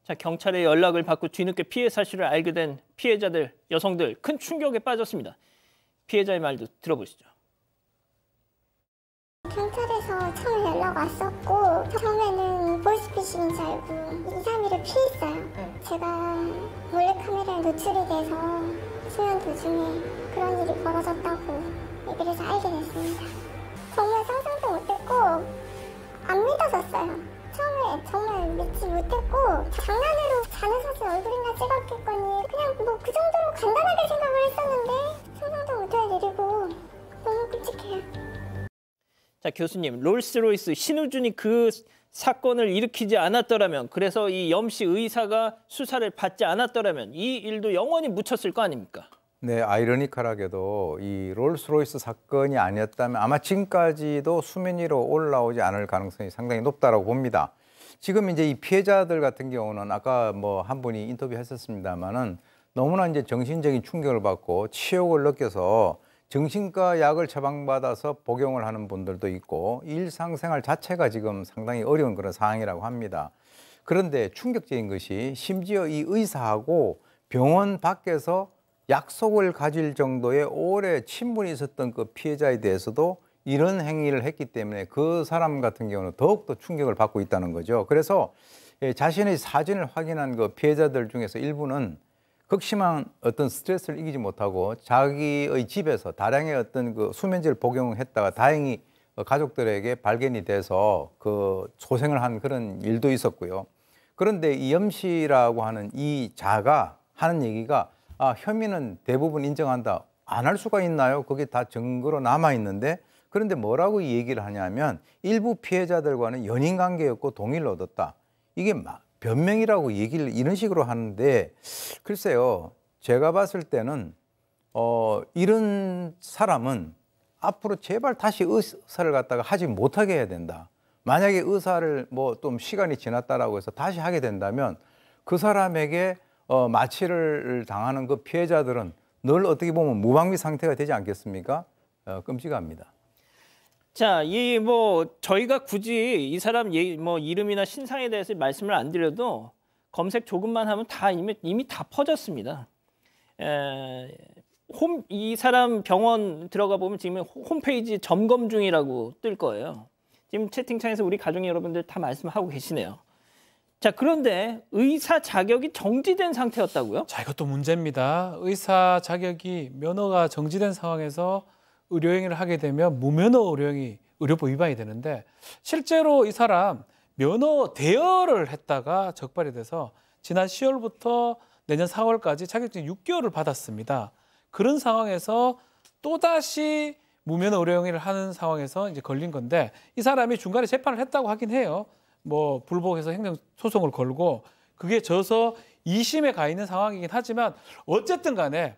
자, 경찰의 연락을 받고 뒤늦게 피해 사실을 알게 된 피해자들, 여성들 큰 충격에 빠졌습니다. 피해자의 말도 들어보시죠. 경찰에서 처음 연락 왔었고 처음에는 보이스피싱인 줄 알고 2, 3일을 피했어요. 제가 몰래카메라에 노출이 돼서 수면 도중에 그런 일이 벌어졌다고 얘기를 해서 알게 됐습니다. 정말 상상도 못했고 안 믿어졌어요. 처음에 정말 믿지 못했고 장난으로 자는 사진 얼굴이나 찍었겠거니 그냥 뭐 그 정도로 간단하게 생각을 했었는데 상상도 못할 일이고 너무 끔찍해요. 자, 교수님, 롤스로이스 신우준이 그 사건을 일으키지 않았더라면, 그래서 이 염 씨 의사가 수사를 받지 않았더라면 이 일도 영원히 묻혔을 거 아닙니까? 네, 아이러니컬하게도 이 롤스로이스 사건이 아니었다면 아마 지금까지도 수면 위로 올라오지 않을 가능성이 상당히 높다고 봅니다. 지금 이제 이 피해자들 같은 경우는 아까 뭐 한 분이 인터뷰했었습니다만은 너무나 이제 정신적인 충격을 받고 치욕을 느껴서 정신과 약을 처방받아서 복용을 하는 분들도 있고 일상생활 자체가 지금 상당히 어려운 그런 상황이라고 합니다. 그런데 충격적인 것이 심지어 이 의사하고 병원 밖에서 약속을 가질 정도의 오래 친분이 있었던 그 피해자에 대해서도 이런 행위를 했기 때문에 그 사람 같은 경우는 더욱더 충격을 받고 있다는 거죠. 그래서 자신의 사진을 확인한 그 피해자들 중에서 일부는 극심한 어떤 스트레스를 이기지 못하고 자기의 집에서 다량의 어떤 그 수면제를 복용했다가 다행히 가족들에게 발견이 돼서 그 소생을 한 그런 일도 있었고요. 그런데 이 염 씨라고 하는 이 자가 하는 얘기가 혐의는 대부분 인정한다. 안 할 수가 있나요? 그게 다 증거로 남아있는데 그런데 뭐라고 이 얘기를 하냐면 일부 피해자들과는 연인 관계였고 동의를 얻었다. 이게 변명이라고 얘기를 이런 식으로 하는데 글쎄요. 제가 봤을 때는 이런 사람은 앞으로 제발 다시 의사를 갖다가 하지 못하게 해야 된다. 만약에 의사를 뭐 좀 시간이 지났다라고 해서 다시 하게 된다면 그 사람에게 마취를 당하는 그 피해자들은 늘 어떻게 보면 무방비 상태가 되지 않겠습니까? 끔찍합니다. 자, 이 뭐 저희가 굳이 이 사람 뭐 이름이나 신상에 대해서 말씀을 안 드려도 검색 조금만 하면 다 이미 다 퍼졌습니다. 이 사람 병원 들어가 보면 지금 홈페이지 점검 중이라고 뜰 거예요. 지금 채팅창에서 우리 가족 여러분들 다 말씀하고 계시네요. 자, 그런데 의사 자격이 정지된 상태였다고요? 자, 이것도 문제입니다. 의사 자격이 면허가 정지된 상황에서 의료행위를 하게 되면 무면허 의료행위, 의료법 위반이 되는데 실제로 이 사람 면허 대여를 했다가 적발이 돼서 지난 10월부터 내년 4월까지 자격증 6개월을 받았습니다. 그런 상황에서 또다시 무면허 의료행위를 하는 상황에서 이제 걸린 건데 이 사람이 중간에 재판을 했다고 하긴 해요. 뭐 불복해서 행정소송을 걸고 그게 져서 2심에 가 있는 상황이긴 하지만 어쨌든 간에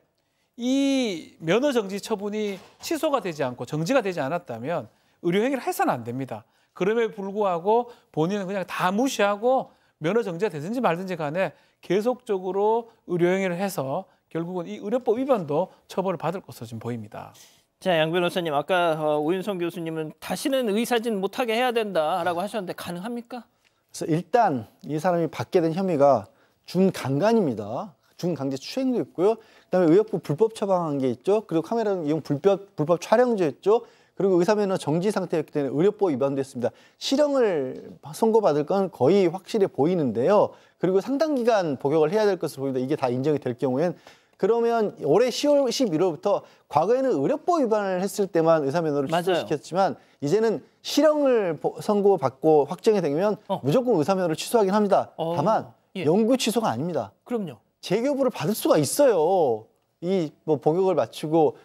이 면허 정지 처분이 취소가 되지 않고 정지가 되지 않았다면 의료행위를 해서는 안 됩니다. 그럼에도 불구하고 본인은 그냥 다 무시하고 면허 정지가 되든지 말든지 간에 계속적으로 의료행위를 해서 결국은 이 의료법 위반도 처벌을 받을 것으로 지금 보입니다. 자, 양 변호사님, 아까 오윤성 교수님은 다시는 의사진 못하게 해야 된다라고 하셨는데 가능합니까? 그래서 일단 이 사람이 받게 된 혐의가 준강간입니다. 준강제 추행도 있고요. 그다음에 의약품 불법 처방한 게 있죠. 그리고 카메라 이용 불법 촬영죄였죠. 그리고 의사면허 정지 상태였기 때문에 의료법 위반도 했습니다. 실형을 선고받을 건 거의 확실해 보이는데요. 그리고 상당 기간 복역을 해야 될 것으로 보입니다. 이게 다 인정이 될 경우엔 그러면 올해 10월 11월부터 과거에는 의료법 위반을 했을 때만 의사면허를 취소시켰지만 이제는 실형을 선고받고 확정이 되면 무조건 의사면허를 취소하긴 합니다. 다만 영구 취소가 아닙니다. 그럼요. 재교부를 받을 수가 있어요. 이 뭐 복역을 마치고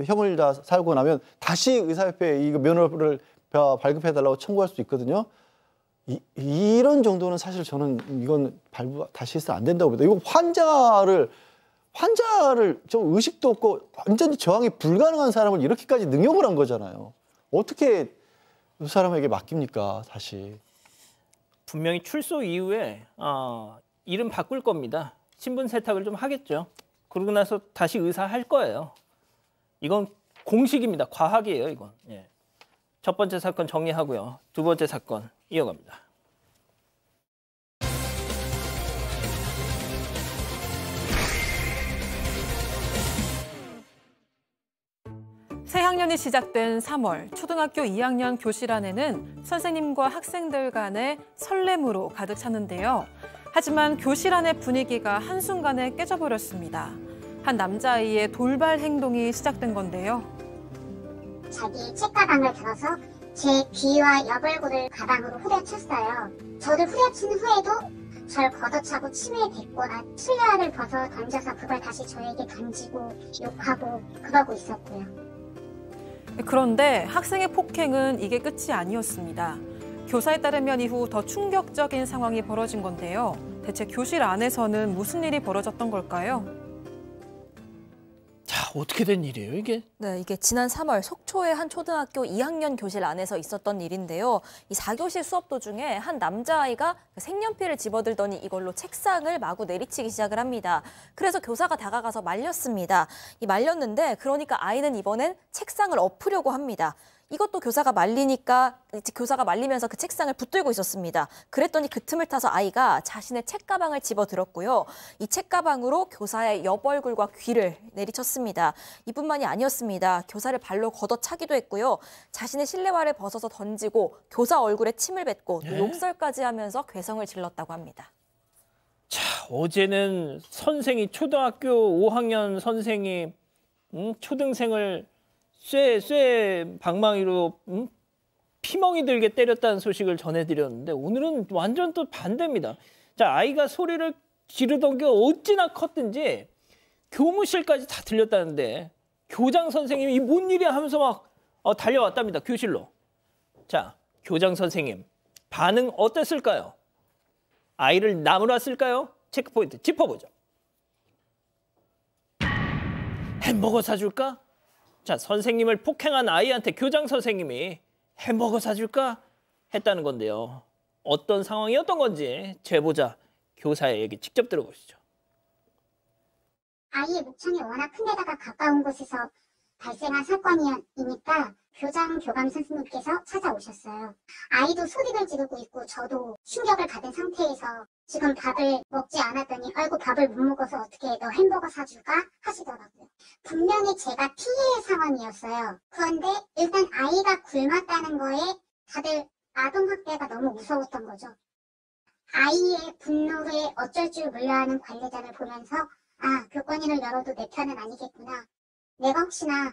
형을 다 살고 나면 다시 의사협회에 이 면허를 발급해달라고 청구할 수 있거든요. 이런 정도는 사실 저는 이건 다시 해서 안 된다고 봅니다. 이거 환자를 좀 의식도 없고 완전히 저항이 불가능한 사람을 이렇게까지 능욕을 한 거잖아요. 어떻게 그 사람에게 맡깁니까, 다시. 분명히 출소 이후에 이름 바꿀 겁니다. 신분 세탁을 좀 하겠죠. 그러고 나서 다시 의사 할 거예요. 이건 공식입니다. 과학이에요, 이건. 예. 첫 번째 사건 정리하고요. 두 번째 사건 이어갑니다. 새학년이 시작된 3월, 초등학교 2학년 교실 안에는 선생님과 학생들 간의 설렘으로 가득 찼는데요. 하지만 교실 안의 분위기가 한순간에 깨져버렸습니다. 한 남자아이의 돌발 행동이 시작된 건데요. 자기 책가방을 들어서 제 귀와 여벌구를 가방으로 후려쳤어요. 저를 후려친 후에도 절 걷어차고 치매에 뱉거나 실내화를 벗어 던져서 그걸 다시 저에게 던지고 욕하고 그러고 있었고요. 그런데 학생의 폭행은 이게 끝이 아니었습니다. 교사에 따르면 이후 더 충격적인 상황이 벌어진 건데요. 대체 교실 안에서는 무슨 일이 벌어졌던 걸까요? 자, 어떻게 된 일이에요, 이게? 네, 이게 지난 3월 속초의 한 초등학교 2학년 교실 안에서 있었던 일인데요. 이 4교시 수업 도중에 한 남자아이가 색연필을 집어들더니 이걸로 책상을 마구 내리치기 시작을 합니다. 그래서 교사가 다가가서 말렸습니다. 말렸는데 그러니까 아이는 이번엔 책상을 엎으려고 합니다. 이것도 교사가 말리면서 그 책상을 붙들고 있었습니다. 그랬더니 그 틈을 타서 아이가 자신의 책가방을 집어들었고요. 이 책가방으로 교사의 옆얼굴과 귀를 내리쳤습니다. 이뿐만이 아니었습니다. 교사를 발로 걷어차기도 했고요. 자신의 실내화를 벗어서 던지고 교사 얼굴에 침을 뱉고 또 욕설까지 하면서 괴성을 질렀다고 합니다. 자, 어제는 초등학교 5학년 선생이 초등생을 쇠 방망이로 피멍이 들게 때렸다는 소식을 전해드렸는데 오늘은 완전 또 반대입니다. 자, 아이가 소리를 지르던 게 어찌나 컸든지 교무실까지 다 들렸다는데 교장 선생님이 이 뭔 일이야 하면서 막 달려왔답니다. 교실로. 자, 교장 선생님 반응 어땠을까요? 아이를 나무랐을까요? 체크포인트 짚어보죠. 햄버거 사줄까? 자, 선생님을 폭행한 아이한테 교장 선생님이 햄버거 사줄까? 했다는 건데요. 어떤 상황이었던 건지 제보자 교사의 얘기 직접 들어보시죠. 아이의 목청이 워낙 큰 데다가 가까운 곳에서 발생한 사건이니까 교장, 교감 선생님께서 찾아오셨어요. 아이도 소리를 지르고 있고 저도 충격을 받은 상태에서 지금 밥을 먹지 않았더니 아이고 밥을 못 먹어서 어떻게 너 햄버거 사줄까? 하시더라고요. 분명히 제가 피해 상황이었어요. 그런데 일단 아이가 굶었다는 거에 다들 아동학대가 너무 무서웠던 거죠. 아이의 분노에 어쩔 줄 몰라하는 관리자를 보면서 아, 교권위를 열어도 내 편은 아니겠구나. 내가 혹시나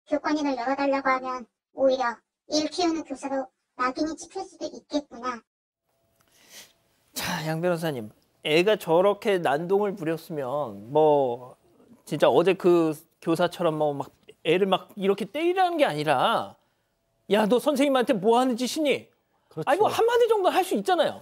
교권위를 열어달라고 하면 오히려 일 키우는 교사로 낙인이 찍힐 수도 있겠구나. 자, 양 변호사님, 애가 저렇게 난동을 부렸으면 뭐 진짜 어제 그 교사처럼 뭐 막 애를 막 이렇게 때리라는 게 아니라 야, 너 선생님한테 뭐 하는 짓이니? 그렇죠. 아니 뭐 한마디 정도 할 수 있잖아요.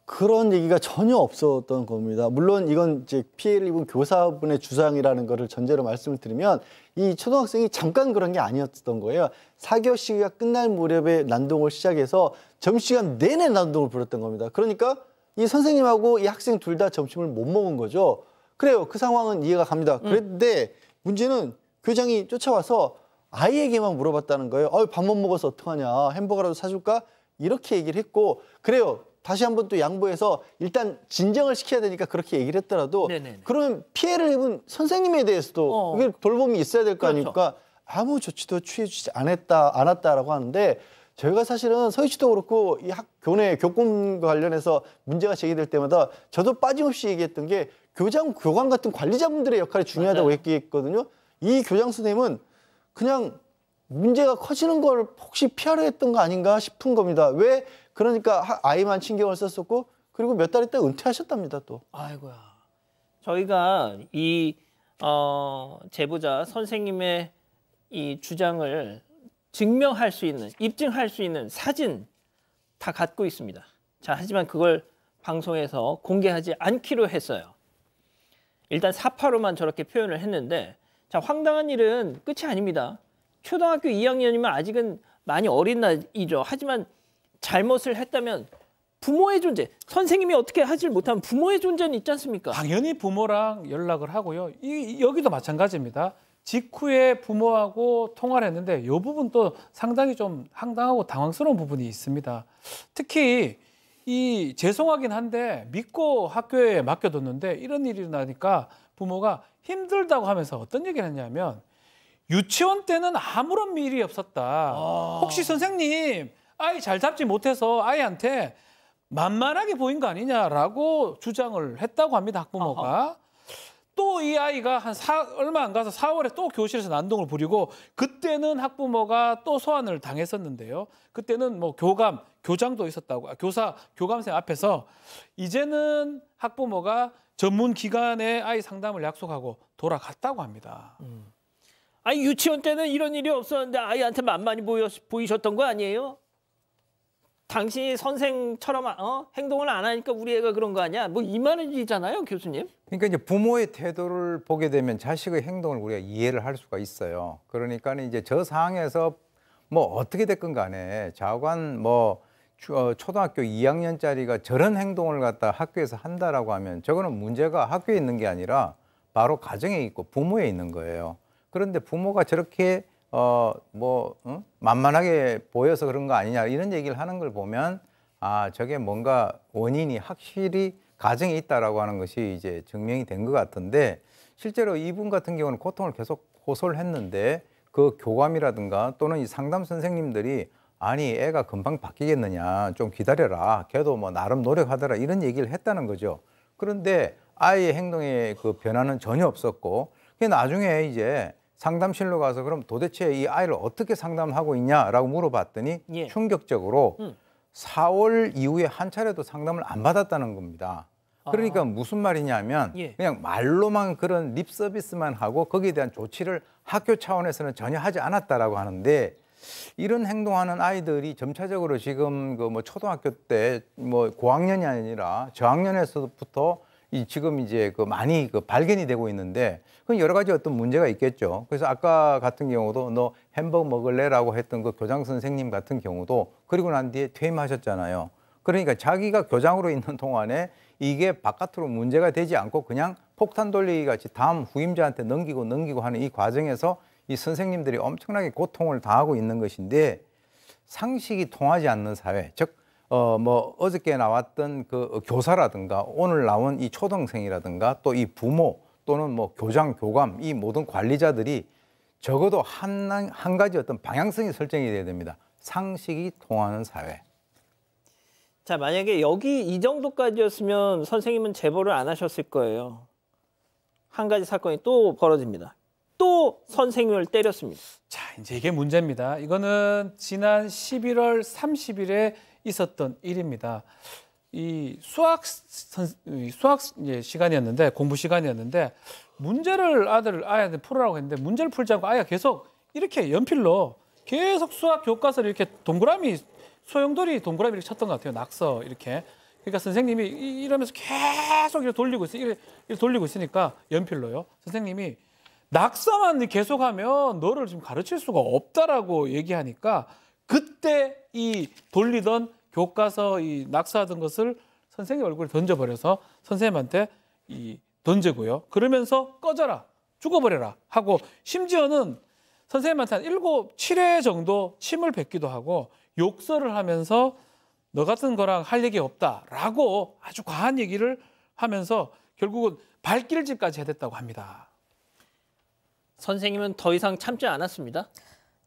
그런 얘기가 전혀 없었던 겁니다. 물론 이건 이제 피해를 입은 교사분의 주장이라는 거를 전제로 말씀을 드리면 이 초등학생이 잠깐 그런 게 아니었던 거예요. 4교시 시기가 끝날 무렵에 난동을 시작해서 점심시간 내내 난동을 부렸던 겁니다. 그러니까 이 선생님하고 이 학생 둘 다 점심을 못 먹은 거죠. 그래요. 그 상황은 이해가 갑니다. 그런데 문제는 교장이 쫓아와서 아이에게만 물어봤다는 거예요. 밥 못 먹어서 어떡하냐. 햄버거라도 사줄까? 이렇게 얘기를 했고 그래요. 다시 한번 또 양보해서 일단 진정을 시켜야 되니까 그렇게 얘기를 했더라도 네네네. 그러면 피해를 입은 선생님에 대해서도 이게 돌봄이 있어야 될 거 그렇죠. 아닙니까? 아무 조치도 취해주지 않았다라고 하는데 저희가 사실은 서희씨도 그렇고 이 교내 교권과 관련해서 문제가 제기될 때마다 저도 빠짐없이 얘기했던 게 교장, 교관 같은 관리자분들의 역할이 중요하다고 맞아요. 얘기했거든요. 이 교장 선생님은 그냥 문제가 커지는 걸 혹시 피하려 했던 거 아닌가 싶은 겁니다. 왜? 그러니까 아이만 신경을 썼었고 그리고 몇 달 있다 은퇴하셨답니다 또. 아이고야. 저희가 이 제보자 선생님의 이 주장을 증명할 수 있는, 입증할 수 있는 사진 다 갖고 있습니다. 자, 하지만 그걸 방송에서 공개하지 않기로 했어요. 일단 사파로만 저렇게 표현을 했는데 자, 황당한 일은 끝이 아닙니다. 초등학교 2학년이면 아직은 많이 어린 나이죠. 하지만 잘못을 했다면 부모의 존재, 선생님이 어떻게 하질 못하면 부모의 존재는 있지 않습니까? 당연히 부모랑 연락을 하고요. 여기도 마찬가지입니다. 직후에 부모하고 통화를 했는데 이 부분도 상당히 좀 황당하고 당황스러운 부분이 있습니다. 특히 이 죄송하긴 한데 믿고 학교에 맡겨뒀는데 이런 일이 나니까 부모가 힘들다고 하면서 어떤 얘기를 했냐면 유치원 때는 아무런 일이 없었다. 혹시 선생님 아이 잘 잡지 못해서 아이한테 만만하게 보인 거 아니냐라고 주장을 했다고 합니다. 학부모가. 또 이 아이가 얼마 안 가서 4월에 또 교실에서 난동을 부리고 그때는 학부모가 또 소환을 당했었는데요. 그때는 뭐 교장도 있었다고 교감생 앞에서 이제는 학부모가 전문 기관에 아이 상담을 약속하고 돌아갔다고 합니다. 아니 유치원 때는 이런 일이 없었는데 아이한테 만만히 보이셨던 거 아니에요? 당신이 선생처럼 행동을 안 하니까 우리 애가 그런 거 아니야? 뭐 이 말이잖아요, 교수님. 그러니까 이제 부모의 태도를 보게 되면 자식의 행동을 우리가 이해를 할 수가 있어요. 그러니까 이제 저 상황에서 뭐 어떻게 됐건 간에 자관 뭐 초등학교 2학년짜리가 저런 행동을 갖다 학교에서 한다라고 하면 저거는 문제가 학교에 있는 게 아니라 바로 가정에 있고 부모에 있는 거예요. 그런데 부모가 저렇게 만만하게 보여서 그런 거 아니냐 이런 얘기를 하는 걸 보면 저게 뭔가 원인이 확실히 가정에 있다라고 하는 것이 이제 증명이 된 것 같은데 실제로 이분 같은 경우는 고통을 계속 호소를 했는데 그 교감이라든가 또는 이 상담 선생님들이 아니 애가 금방 바뀌겠느냐 좀 기다려라 걔도 뭐 나름 노력하더라 이런 얘기를 했다는 거죠. 그런데 아이의 행동에 그 변화는 전혀 없었고 나중에 이제 상담실로 가서 그럼 도대체 이 아이를 어떻게 상담하고 있냐라고 물어봤더니 충격적으로 4월 이후에 한 차례도 상담을 안 받았다는 겁니다. 그러니까 무슨 말이냐면 그냥 말로만 그런 립 서비스만 하고 거기에 대한 조치를 학교 차원에서는 전혀 하지 않았다라고 하는데 이런 행동하는 아이들이 점차적으로 지금 그 뭐 초등학교 때 뭐 고학년이 아니라 저학년에서부터 지금 이제 그 많이 그 발견이 되고 있는데 그 여러 가지 어떤 문제가 있겠죠. 그래서 아까 같은 경우도 너 햄버거 먹을래라고 했던 그 교장 선생님 같은 경우도 그리고 난 뒤에 퇴임하셨잖아요. 그러니까 자기가 교장으로 있는 동안에 이게 바깥으로 문제가 되지 않고 그냥 폭탄 돌리기 같이 다음 후임자한테 넘기고 하는 이 과정에서 이 선생님들이 엄청나게 고통을 당하고 있는 것인데 상식이 통하지 않는 사회, 즉 뭐 어저께 나왔던 그 교사라든가 오늘 나온 이 초등생이라든가 또 이 부모 또는 뭐 교장, 교감 이 모든 관리자들이 적어도 한 가지 어떤 방향성이 설정이 돼야 됩니다. 상식이 통하는 사회. 자, 만약에 여기 이 정도까지였으면 선생님은 제보를 안 하셨을 거예요. 한 가지 사건이 또 벌어집니다. 또 선생님을 때렸습니다. 자, 이제 이게 문제입니다. 이거는 지난 11월 30일에 있었던 일입니다. 이 수학 시간이었는데 공부 시간이었는데 문제를 아이한테 풀으라고 했는데 문제를 풀지 않고 아이가 계속 이렇게 연필로 계속 수학 교과서를 이렇게 소용돌이 동그라미 이렇게 쳤던 것 같아요. 낙서 이렇게. 그러니까 선생님이 이러면서 계속 이렇게 돌리고 있어요. 이렇게 돌리고 있으니까 연필로요. 선생님이 낙서만 계속하면 너를 지금 가르칠 수가 없다라고 얘기하니까 그때 이 돌리던 교과서 이 낙서하던 것을 선생님 얼굴에 던져버려서 선생님한테 던지고요. 그러면서 꺼져라, 죽어버려라 하고 심지어는 선생님한테 한 7회 정도 침을 뱉기도 하고 욕설을 하면서 너 같은 거랑 할 얘기 없다라고 아주 과한 얘기를 하면서 결국은 발길질까지 해댔다고 합니다. 선생님은 더 이상 참지 않았습니다.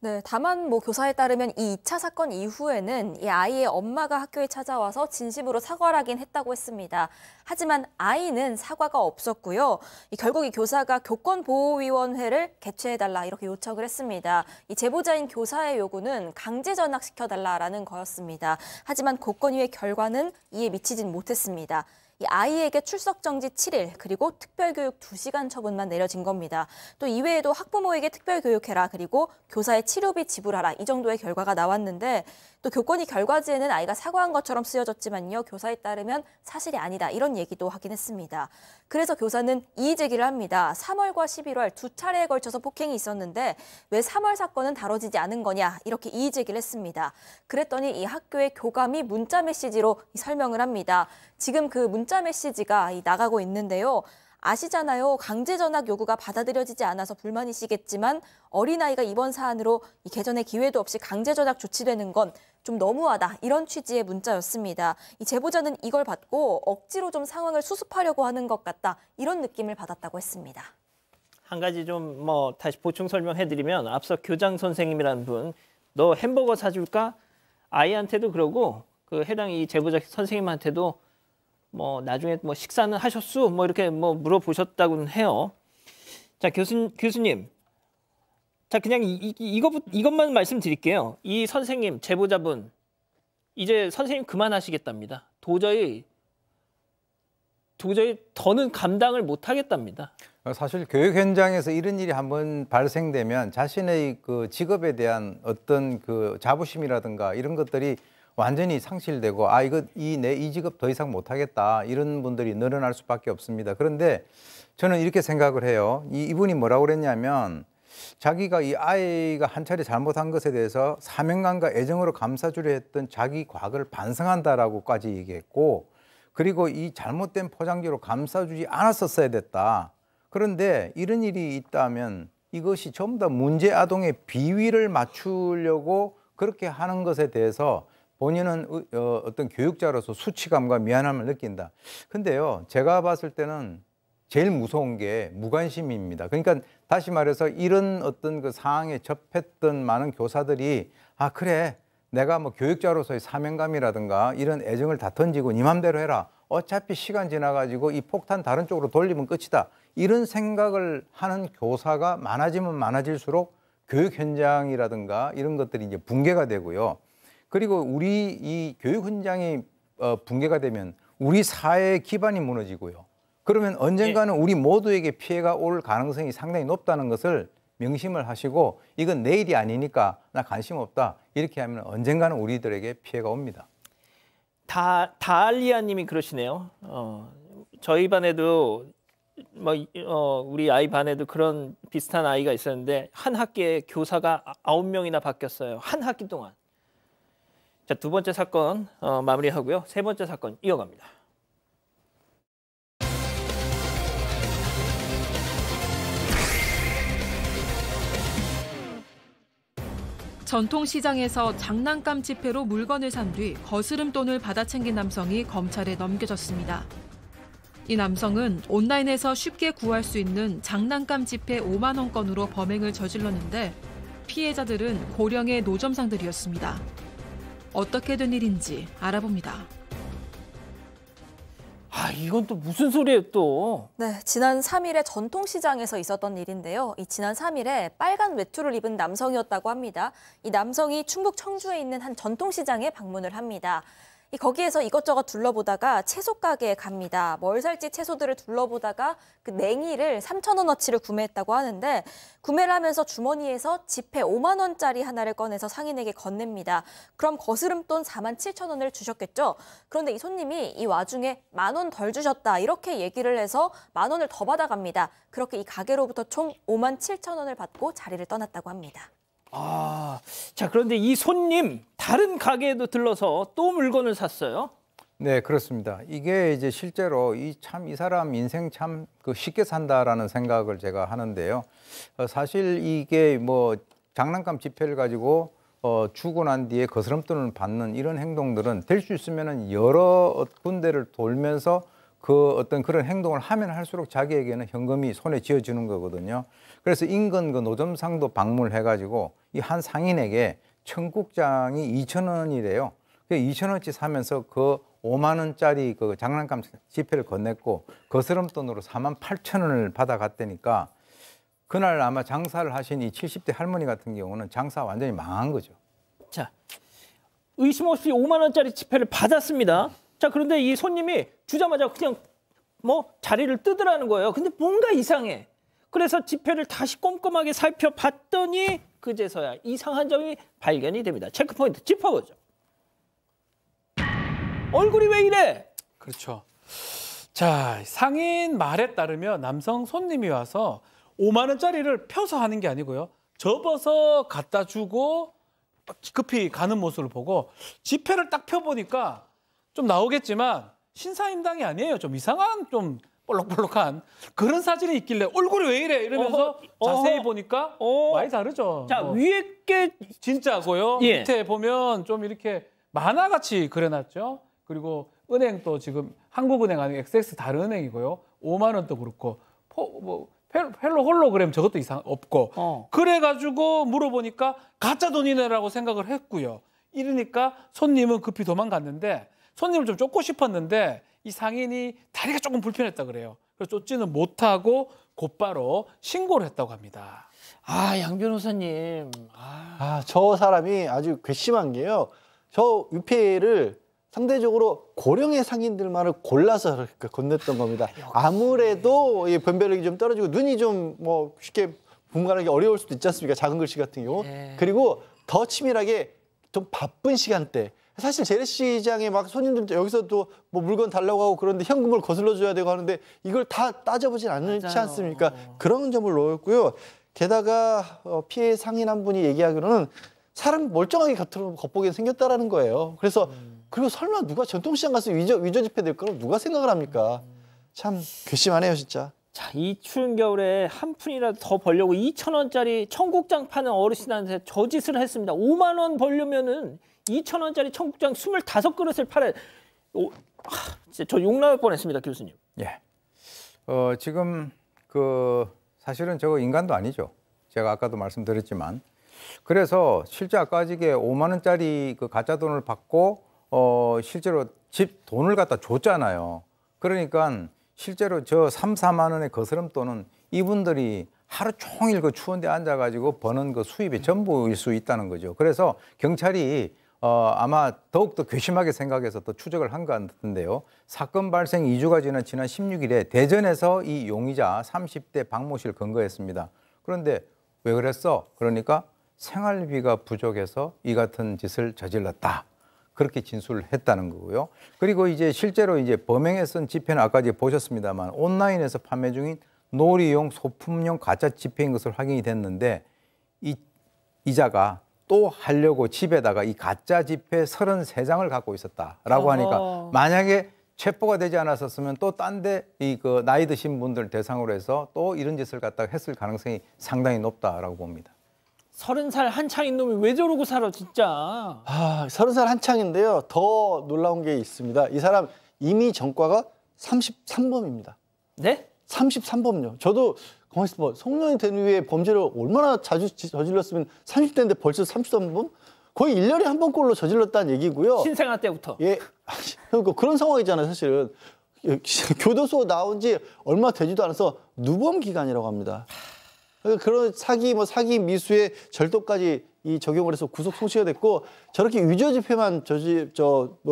네, 다만 뭐 교사에 따르면 이 2차 사건 이후에는 이 아이의 엄마가 학교에 찾아와서 진심으로 사과를 하긴 했다고 했습니다. 하지만 아이는 사과가 없었고요. 결국 이 교사가 교권보호위원회를 개최해달라 이렇게 요청을 했습니다. 이 제보자인 교사의 요구는 강제 전학시켜달라라는 거였습니다. 하지만 교권위의 결과는 이에 미치진 못했습니다. 이 아이에게 출석 정지 7일 그리고 특별교육 2시간 처분만 내려진 겁니다. 또 이외에도 학부모에게 특별교육해라 그리고 교사의 치료비 지불하라 이 정도의 결과가 나왔는데 또 교권위 결과지에는 아이가 사과한 것처럼 쓰여졌지만요. 교사에 따르면 사실이 아니다 이런 얘기도 하긴 했습니다. 그래서 교사는 이의 제기를 합니다. 3월과 11월 두 차례에 걸쳐서 폭행이 있었는데 왜 3월 사건은 다뤄지지 않은 거냐 이렇게 이의 제기를 했습니다. 그랬더니 이 학교의 교감이 문자 메시지로 설명을 합니다. 지금 그 문자 메시지가 나가고 있는데요. 아시잖아요. 강제 전학 요구가 받아들여지지 않아서 불만이시겠지만 어린아이가 이번 사안으로 이 개전의 기회도 없이 강제 전학 조치되는 건 좀 너무하다. 이런 취지의 문자였습니다. 이 제보자는 이걸 받고 억지로 좀 상황을 수습하려고 하는 것 같다. 이런 느낌을 받았다고 했습니다. 한 가지 좀 다시 보충 설명해드리면 앞서 교장 선생님이라는 분, 너 햄버거 사줄까? 아이한테도 그러고 그 해당 이 제보자 선생님한테도 나중에 식사는 하셨수? 이렇게 물어보셨다고는 해요. 자, 교수님. 자, 그냥 이것만 말씀드릴게요. 이 선생님, 제보자분, 이제 선생님 그만하시겠답니다. 도저히 더는 감당을 못 하겠답니다. 사실 교육 현장에서 이런 일이 한번 발생되면 자신의 그 직업에 대한 어떤 그 자부심이라든가 이런 것들이 완전히 상실되고 이 직업 더 이상 못하겠다 이런 분들이 늘어날 수밖에 없습니다. 그런데 저는 이렇게 생각을 해요. 이분이 뭐라고 그랬냐면 자기가 이 아이가 한 차례 잘못한 것에 대해서 사명감과 애정으로 감싸주려 했던 자기 과거를 반성한다라고까지 얘기했고 그리고 이 잘못된 포장지로 감싸주지 않았었어야 됐다. 그런데 이런 일이 있다면 이것이 전부 다 문제 아동의 비위를 맞추려고 그렇게 하는 것에 대해서 본인은 어떤 교육자로서 수치감과 미안함을 느낀다. 근데요, 제가 봤을 때는 제일 무서운 게 무관심입니다. 그러니까 다시 말해서 이런 어떤 그 상황에 접했던 많은 교사들이 그래, 내가 교육자로서의 사명감이라든가 이런 애정을 다 던지고 네 맘대로 해라. 어차피 시간 지나가지고 이 폭탄 다른 쪽으로 돌리면 끝이다. 이런 생각을 하는 교사가 많아지면 많아질수록 교육 현장이라든가 이런 것들이 이제 붕괴가 되고요. 그리고 우리 이 교육 현장이 붕괴가 되면 우리 사회의 기반이 무너지고요. 그러면 언젠가는 우리 모두에게 피해가 올 가능성이 상당히 높다는 것을 명심을 하시고 이건 내일이 아니니까 나 관심 없다. 이렇게 하면 언젠가는 우리들에게 피해가 옵니다. 다알리아님이 그러시네요. 저희 반에도 우리 아이 반에도 그런 비슷한 아이가 있었는데 한 학기에 교사가 9명이나 바뀌었어요. 한 학기 동안. 자, 두 번째 사건 마무리하고요. 세 번째 사건 이어갑니다. 전통시장에서 장난감 지폐로 물건을 산 뒤 거스름돈을 받아챙긴 남성이 검찰에 넘겨졌습니다. 이 남성은 온라인에서 쉽게 구할 수 있는 장난감 지폐 5만 원권으로 범행을 저질렀는데 피해자들은 고령의 노점상들이었습니다. 어떻게 된 일인지 알아봅니다. 이건 또 무슨 소리예요 또? 네, 지난 3일에 전통시장에서 있었던 일인데요. 이 지난 3일에 빨간 외투를 입은 남성이었다고 합니다. 이 남성이 충북 청주에 있는 한 전통시장에 방문을 합니다. 거기에서 이것저것 둘러보다가 채소 가게에 갑니다. 뭘 살지 채소들을 둘러보다가 그 냉이를 3,000원어치를 구매했다고 하는데 구매를 하면서 주머니에서 지폐 5만 원짜리 하나를 꺼내서 상인에게 건넵니다. 그럼 거스름돈 47,000원을 주셨겠죠? 그런데 이 손님이 이 와중에 10,000원 덜 주셨다 이렇게 얘기를 해서 10,000원을 더 받아갑니다. 그렇게 이 가게로부터 총 57,000원을 받고 자리를 떠났다고 합니다. 자, 그런데 이 손님 다른 가게에도 들러서 또 물건을 샀어요? 네, 그렇습니다. 이게 이제 실제로 이 사람 인생 참 쉽게 산다라는 생각을 제가 하는데요. 사실 이게 뭐 장난감 지폐를 가지고 주고 난 뒤에 거스름돈을 받는 이런 행동들은 될 수 있으면은 여러 군데를 돌면서 그 어떤 그런 행동을 하면 할수록 자기에게는 현금이 손에 쥐어지는 거거든요. 그래서 인근 그 노점상도 방문을 해가지고 이 한 상인에게 청국장이 2,000원이래요. 2,000원치 사면서 그 5만 원짜리 그 장난감 지폐를 건넸고 거스름돈으로 48,000원을 받아갔다니까 그날 아마 장사를 하신 이 70대 할머니 같은 경우는 장사 완전히 망한 거죠. 자, 의심 없이 5만 원짜리 지폐를 받았습니다. 자, 그런데 이 손님이 주자마자 그냥 자리를 뜨더라는 거예요. 근데 뭔가 이상해. 그래서 지폐를 다시 꼼꼼하게 살펴봤더니 그제서야 이상한 점이 발견이 됩니다. 체크포인트 짚어보죠. 얼굴이 왜 이래? 그렇죠. 자, 상인 말에 따르면 남성 손님이 와서 5만 원짜리를 펴서 하는 게 아니고요. 접어서 갖다 주고 급히 가는 모습을 보고 지폐를 딱 펴보니까 좀 나오겠지만 신사임당이 아니에요. 좀 이상한 좀 볼록볼록한 그런 사진이 있길래 얼굴이 왜 이래 이러면서 자세히 보니까 많이 다르죠. 자, 위에 게 진짜고요. 예. 밑에 보면 좀 이렇게 만화같이 그려놨죠. 그리고 은행도 지금 한국은행 아니고 XX 다른 은행이고요. 5만 원도 그렇고 헬로 홀로그램 저것도 이상 없고 그래가지고 물어보니까 가짜 돈이네라고 생각을 했고요. 이러니까 손님은 급히 도망갔는데 손님을 좀 쫓고 싶었는데 이 상인이 다리가 조금 불편했다 그래요. 그래서 쫓지는 못하고 곧바로 신고를 했다고 합니다. 양 변호사님. 저 사람이 아주 괘씸한 게요. 저 유폐를 상대적으로 고령의 상인들만을 골라서 건넸던 겁니다. 아무래도 변별력이 좀 떨어지고 눈이 좀 쉽게 분간하기 어려울 수도 있지 않습니까? 작은 글씨 같은 경우. 그리고 더 치밀하게 좀 바쁜 시간대. 사실 재래시장에 막 손님들 여기서 또 물건 달라고 하고 그런데 현금을 거슬러 줘야 되고 하는데 이걸 다 따져보진 않지 않습니까? 그런 점을 놓였고요. 게다가 피해 상인 한 분이 얘기하기로는 사람 멀쩡하게 겉보기에 생겼다라는 거예요. 그래서 그리고 설마 누가 전통시장 가서 위조 지폐 될 거라고 누가 생각을 합니까? 참 괘씸하네요, 진짜. 자, 이 추운 겨울에 한 푼이라도 더 벌려고 2,000원짜리 청국장 파는 어르신한테 저 짓을 했습니다. 5만 원 벌려면은 2,000원짜리 청국장 25그릇을 팔아야 진짜 저 욕 나올 뻔했습니다, 교수님. 예. 지금 사실은 저거 인간도 아니죠. 제가 아까도 말씀드렸지만. 그래서 실제 아까 아직에 5만 원짜리 그 가짜 돈을 받고 실제로 집 돈을 갖다 줬잖아요. 그러니까 실제로 저 3, 4만 원의 거스름돈은 이분들이 하루 종일 그 추운 데 앉아가지고 버는 그 수입의 전부일 수 있다는 거죠. 그래서 경찰이 아마 더욱더 괘씸하게 생각해서 또 추적을 한 것 같은데요. 사건 발생 2주가 지난 16일에 대전에서 이 용의자 30대 박모 씨를 검거했습니다. 그런데 왜 그랬어? 그러니까 생활비가 부족해서 이 같은 짓을 저질렀다. 그렇게 진술을 했다는 거고요. 그리고 이제 실제로 이제 범행에 쓴 지폐는 아까 이제 보셨습니다만 온라인에서 판매 중인 놀이용 소품용 가짜 지폐인 것을 확인이 됐는데 이 이자가 또 하려고 집에다가 이 가짜 지폐 33장을 갖고 있었다라고 하니까 만약에 체포가 되지 않았었으면 또 딴 데 이 그 나이 드신 분들 대상으로 해서 또 이런 짓을 갖다가 했을 가능성이 상당히 높다라고 봅니다. 30살 한창인 놈이 왜 저러고 살아 진짜. 아, 30살 한창인데요. 더 놀라운 게 있습니다. 이 사람 이미 전과가 33범입니다. 네? 33범요. 저도 가만있어 봐. 성년이 된 후에 범죄를 얼마나 자주 저질렀으면 30대인데 벌써 33범? 거의 1년에 한 번꼴로 저질렀다는 얘기고요. 신생아 때부터. 예, 그러니까 그런 상황이잖아요, 사실은. 교도소 나온 지 얼마 되지도 않아서 누범 기간이라고 합니다. 그런 사기, 사기 미수의 절도까지 이 적용을 해서 구속 송치가 됐고 저렇게 유죄지폐만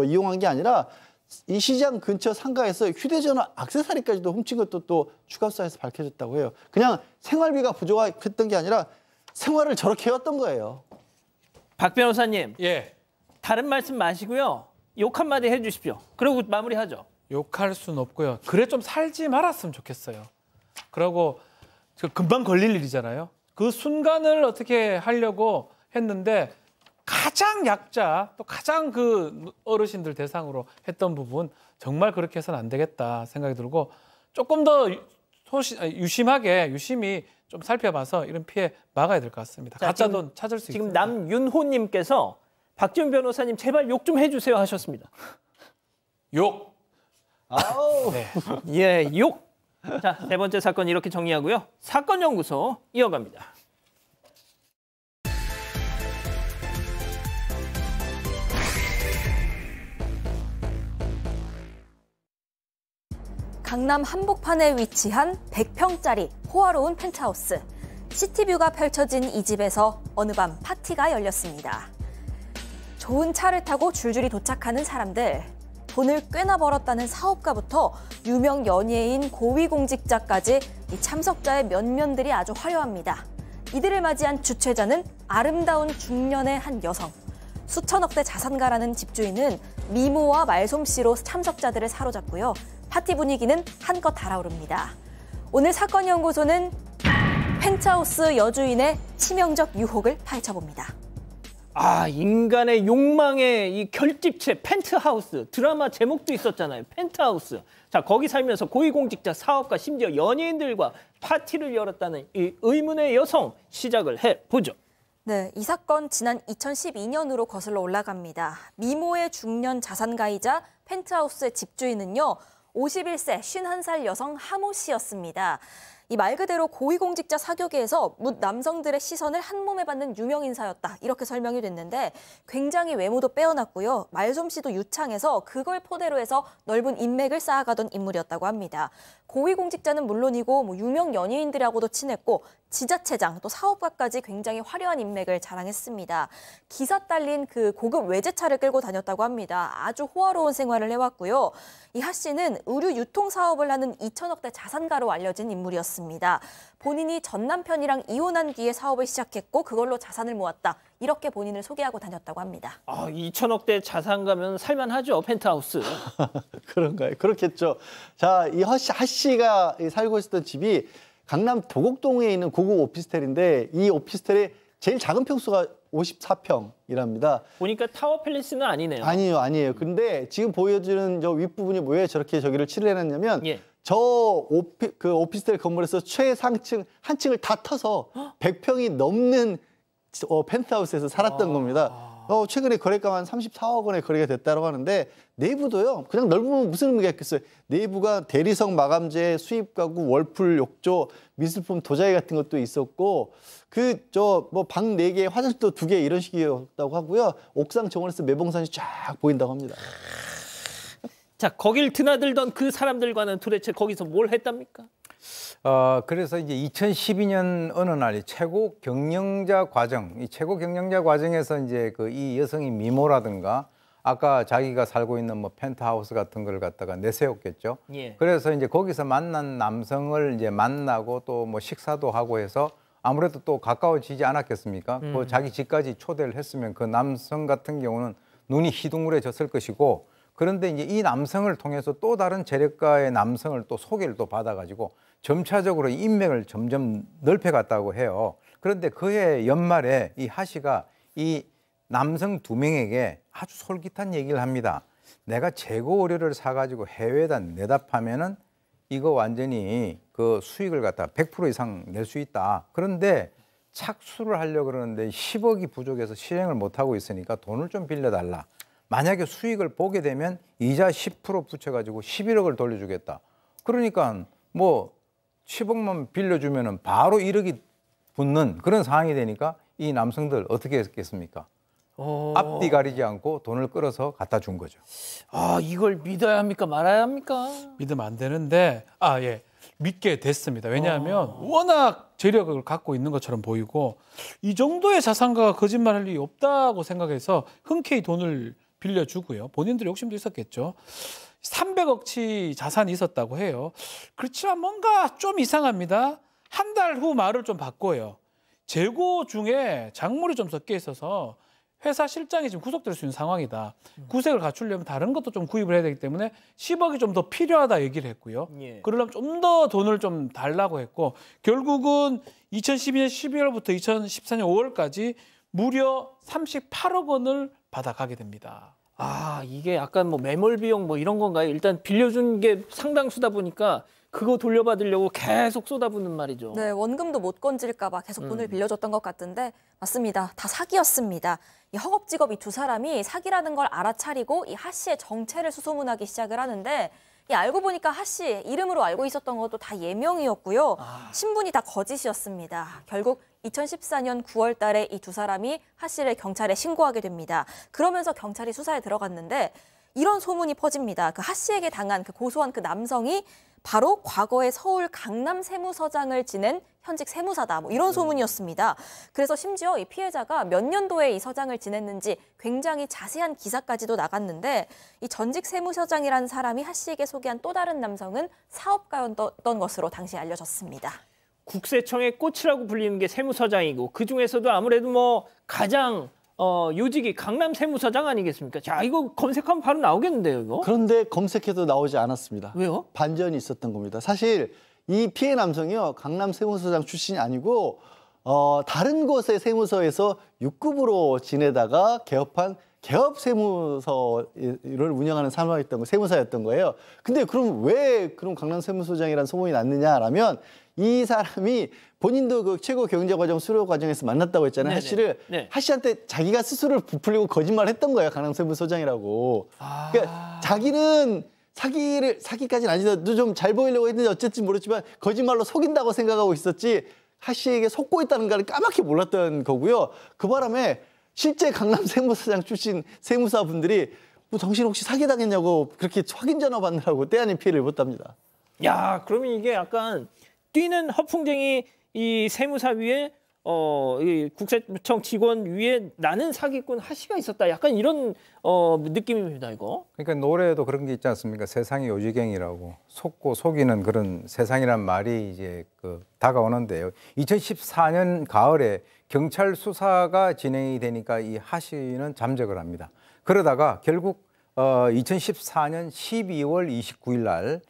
이용한 게 아니라 이 시장 근처 상가에서 휴대전화 액세서리까지도 훔친 것도 또 추가 수사에서 밝혀졌다고 해요. 그냥 생활비가 부족했던 게 아니라 생활을 저렇게 해왔던 거예요. 박 변호사님. 예. 다른 말씀 마시고요. 욕 한마디 해주십시오. 그리고 마무리하죠. 욕할 수는 없고요. 그래 좀 살지 말았으면 좋겠어요. 그러고 금방 걸릴 일이잖아요. 그 순간을 어떻게 하려고 했는데 가장 약자 또 가장 그 어르신들 대상으로 했던 부분 정말 그렇게 해서는 안 되겠다 생각이 들고 조금 더 유심히 좀 살펴봐서 이런 피해 막아야 될 것 같습니다. 가짜 돈 찾을 수 있습니다. 지금 남윤호님께서 박지훈 변호사님 제발 욕 좀 해주세요 하셨습니다. 욕. 아우. 네. 예, 욕. 자, 세 번째 사건 이렇게 정리하고요. 사건 연구소 이어갑니다. 강남 한복판에 위치한 100평짜리 호화로운 펜트하우스. 시티뷰가 펼쳐진 이 집에서 어느 밤 파티가 열렸습니다. 좋은 차를 타고 줄줄이 도착하는 사람들. 돈을 꽤나 벌었다는 사업가부터 유명 연예인, 고위공직자까지 이 참석자의 면면들이 아주 화려합니다. 이들을 맞이한 주최자는 아름다운 중년의 한 여성. 수천억대 자산가라는 집주인은 미모와 말솜씨로 참석자들을 사로잡고요. 파티 분위기는 한껏 달아오릅니다. 오늘 사건 연구소는 펜트하우스 여주인의 치명적 유혹을 파헤쳐봅니다. 아, 인간의 욕망의 이 결집체 펜트하우스. 드라마 제목도 있었잖아요. 펜트하우스. 자, 거기 살면서 고위공직자, 사업가, 심지어 연예인들과 파티를 열었다는 이 의문의 여성 시작을 해보죠. 네, 이 사건 지난 2012년으로 거슬러 올라갑니다. 미모의 중년 자산가이자 펜트하우스의 집주인은요. 51세 51살 여성 하모 씨였습니다. 이 말 그대로 고위공직자 사교계에서 묻 남성들의 시선을 한 몸에 받는 유명 인사였다. 이렇게 설명이 됐는데 굉장히 외모도 빼어났고요. 말솜씨도 유창해서 그걸 토대로 해서 넓은 인맥을 쌓아가던 인물이었다고 합니다. 고위공직자는 물론이고 유명 연예인들하고도 친했고 지자체장 또 사업가까지 굉장히 화려한 인맥을 자랑했습니다. 기사 딸린 그 고급 외제차를 끌고 다녔다고 합니다. 아주 호화로운 생활을 해왔고요. 이 하 씨는 의류 유통 사업을 하는 2천억대 자산가로 알려진 인물이었습니다. 본인이 전 남편이랑 이혼한 뒤에 사업을 시작했고 그걸로 자산을 모았다. 이렇게 본인을 소개하고 다녔다고 합니다. 아, 2천억대 자산가면 살만하죠, 펜트하우스. 그런가요? 그렇겠죠. 자, 이 하 씨가 살고 있었던 집이 강남 도곡동에 있는 고급 오피스텔인데 이 오피스텔의 제일 작은 평수가 54평이랍니다. 보니까 타워 팰리스는 아니네요. 아니에요. 근데 지금 보여주는 저 윗부분이 왜 저렇게 저기를 칠해놨냐면 예. 저 오피스텔 건물에서 최상층 한 층을 다 터서 100평이 넘는 펜트하우스에서 살았던 겁니다. 최근에 거래가가 한 34억 원에 거래가 됐다고 하는데 내부도요. 그냥 넓으면 무슨 의미가 있겠어요. 내부가 대리석 마감재, 수입 가구, 월풀 욕조, 미술품 도자기 같은 것도 있었고 방 4개, 화장실도 2개 이런 식이었다고 하고요. 옥상 정원에서 매봉산이 쫙 보인다고 합니다. 자, 거길 드나들던 그 사람들과는 도대체 거기서 뭘 했답니까? 그래서 이제 2012년 어느 날 최고 경영자 과정, 이 최고 경영자 과정에서 이제 이 여성이 미모라든가 아까 자기가 살고 있는 펜트하우스 같은 걸 갖다가 내세웠겠죠. 예. 그래서 이제 거기서 만난 남성을 이제 만나고 또 식사도 하고 해서 아무래도 또 가까워지지 않았겠습니까? 그 자기 집까지 초대를 했으면 그 남성 같은 경우는 눈이 희둥그레졌을 것이고, 그런데 이제 이 남성을 통해서 또 다른 재력가의 남성을 또 소개를 또 받아가지고 점차적으로 인맥을 점점 넓혀갔다고 해요. 그런데 그해 연말에 이 하 씨가 이 남성 2명에게 아주 솔깃한 얘기를 합니다. 내가 재고 의료를 사가지고 해외에다 내다 파면은 이거 완전히 그 수익을 갖다 100% 이상 낼 수 있다. 그런데 착수를 하려고 그러는데 10억이 부족해서 실행을 못하고 있으니까 돈을 좀 빌려달라. 만약에 수익을 보게 되면 이자 10% 붙여가지고 11억을 돌려주겠다. 그러니까 뭐 10억만 빌려주면은 바로 1억이 붙는 그런 상황이 되니까 이 남성들 어떻게 했겠습니까? 앞뒤 가리지 않고 돈을 끌어서 갖다 준 거죠. 아, 이걸 믿어야 합니까? 말아야 합니까? 믿으면 안 되는데 예. 믿게 됐습니다. 왜냐하면 워낙 재력을 갖고 있는 것처럼 보이고 이 정도의 자산가가 거짓말할 일이 없다고 생각해서 흔쾌히 돈을 빌려주고요. 본인들의 욕심도 있었겠죠. 300억치 자산이 있었다고 해요. 그렇지만 뭔가 좀 이상합니다. 한 달 후 말을 좀 바꿔요. 재고 중에 작물이 좀 섞여 있어서 회사 실장이 지금 구속될 수 있는 상황이다. 구색을 갖추려면 다른 것도 좀 구입을 해야 되기 때문에 10억이 좀 더 필요하다 얘기를 했고요. 그러려면 좀 더 돈을 좀 달라고 했고 결국은 2012년 12월부터 2014년 5월까지 무려 38억 원을 받아가게 됩니다. 아, 이게 약간 뭐 매몰 비용 뭐 이런 건가요? 일단 빌려준 게 상당수다 보니까 그거 돌려받으려고 계속 쏟아붓는 말이죠. 네, 원금도 못 건질까 봐 계속 돈을 빌려줬던 것 같은데 맞습니다. 다 사기였습니다. 이 허겁지겁 이 2사람이 사기라는 걸 알아차리고 이 하 씨의 정체를 수소문하기 시작을 하는데 이 알고 보니까 하 씨 이름으로 알고 있었던 것도 다 예명이었고요. 신분이 다 거짓이었습니다. 결국 2014년 9월 달에 이 2사람이 하 씨를 경찰에 신고하게 됩니다. 그러면서 경찰이 수사에 들어갔는데 이런 소문이 퍼집니다. 그 하 씨에게 당한 그 고소한 그 남성이 바로 과거에 서울 강남 세무서장을 지낸 현직 세무사다. 뭐 이런 소문이었습니다. 그래서 심지어 이 피해자가 몇 년도에 이 서장을 지냈는지 굉장히 자세한 기사까지도 나갔는데 이 전직 세무서장이라는 사람이 하 씨에게 소개한 또 다른 남성은 사업가였던 것으로 당시 알려졌습니다. 국세청의 꽃이라고 불리는 게 세무서장이고 그중에서도 아무래도 뭐 가장 요직이 강남 세무서장 아니겠습니까? 자, 이거 검색하면 바로 나오겠는데요, 이거? 그런데 검색해도 나오지 않았습니다. 왜요? 반전이 있었던 겁니다. 사실 이 피해 남성이요, 강남 세무서장 출신이 아니고 다른 곳의 세무서에서 6급으로 지내다가 개업한 개업 세무서를 운영하는 세무사였던 거예요. 근데 그럼 왜 그럼 강남 세무서장이라는 소문이 났느냐라면 이 사람이 본인도 그 최고 경제과정 수료 과정에서 만났다고 했잖아요. 하 씨를. 네. 하 씨한테 자기가 스스로를 부풀리고 거짓말했던 거예요. 강남 세무서장이라고. 그러니까 자기는 사기까지는 아니더라도 좀 잘 보이려고 했는데 어쨌든 모르지만 거짓말로 속인다고 생각하고 있었지 하 씨에게 속고 있다는 걸 까맣게 몰랐던 거고요. 그 바람에 실제 강남 세무서장 출신 세무사분들이 뭐 당신 혹시 사기당했냐고 그렇게 확인 전화 받느라고 때 아닌 피해를 입었답니다. 야, 그러면 이게 약간 뛰는 허풍쟁이 이 세무사 위에 이 국세청 직원 위에 나는 사기꾼 하 씨가 있었다. 약간 이런 느낌입니다, 이거. 그러니까 노래에도 그런 게 있지 않습니까? 세상이 요지경이라고 속고 속이는 그런 세상이란 말이 이제 다가오는데요. 2014년 가을에 경찰 수사가 진행이 되니까 이 하 씨는 잠적을 합니다. 그러다가 결국 2014년 12월 29일 날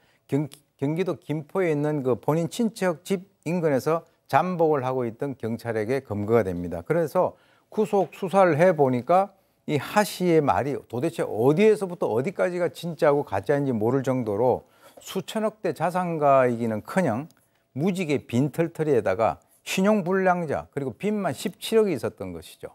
경기도 김포에 있는 그 본인 친척 집 인근에서 잠복을 하고 있던 경찰에게 검거가 됩니다. 그래서 구속 수사를 해보니까 이 하 씨의 말이 도대체 어디에서부터 어디까지가 진짜고 가짜인지 모를 정도로 수천억대 자산가이기는커녕 무지개 빈털터리에다가 신용불량자 그리고 빚만 17억이 있었던 것이죠.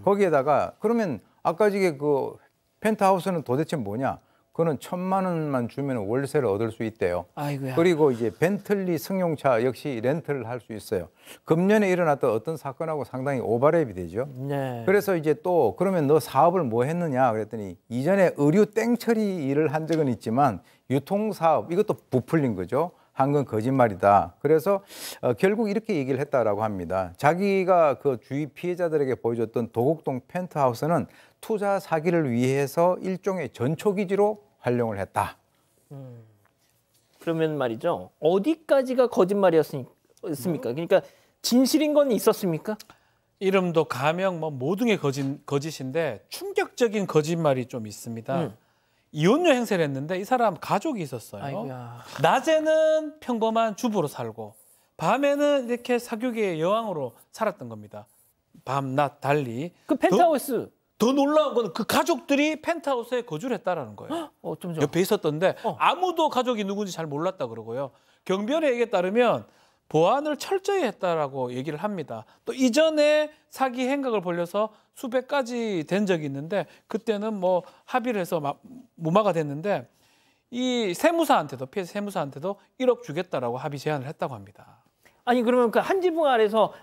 거기에다가 그러면 아까 저게 그 펜트하우스는 도대체 뭐냐? 그거는 1,000만 원만 주면 월세를 얻을 수 있대요. 아이고야. 그리고 이제 벤틀리 승용차 역시 렌트를 할 수 있어요. 금년에 일어났던 어떤 사건하고 상당히 오버랩이 되죠. 네. 그래서 이제 또 그러면 너 사업을 뭐 했느냐 그랬더니 이전에 의류 땡처리 일을 한 적은 있지만 유통사업 이것도 부풀린 거죠. 한 건 거짓말이다. 그래서 결국 이렇게 얘기를 했다라고 합니다. 자기가 그 주위 피해자들에게 보여줬던 도곡동 펜트하우스는 투자 사기를 위해서 일종의 전초기지로 활용을 했다. 그러면 말이죠. 어디까지가 거짓말이었습니까? 그러니까 진실인 건 있었습니까? 이름도 가명 뭐 모든 게 거짓인데 충격적인 거짓말이 좀 있습니다. 이혼녀 행세를 했는데 이 사람 가족이 있었어요. 아이고야. 낮에는 평범한 주부로 살고 밤에는 이렇게 사교계의 여왕으로 살았던 겁니다. 밤, 낮 달리. 그 펜트하우스. 더 놀라운 건 그 가족들이 펜트하우스에 거주를 했다라는 거예요. 어쩜 옆에 있었던데 아무도 가족이 누군지 잘 몰랐다 그러고요. 경비원의 얘기에 따르면 보안을 철저히 했다라고 얘기를 합니다. 또 이전에 사기 행각을 벌려서 수백 가지 된 적이 있는데 그때는 뭐 합의를 해서 무마가 됐는데 이 세무사한테도 피해 세무사한테도 1억 주겠다라고 합의 제안을 했다고 합니다. 아니 그러면 그 한 지붕 아래서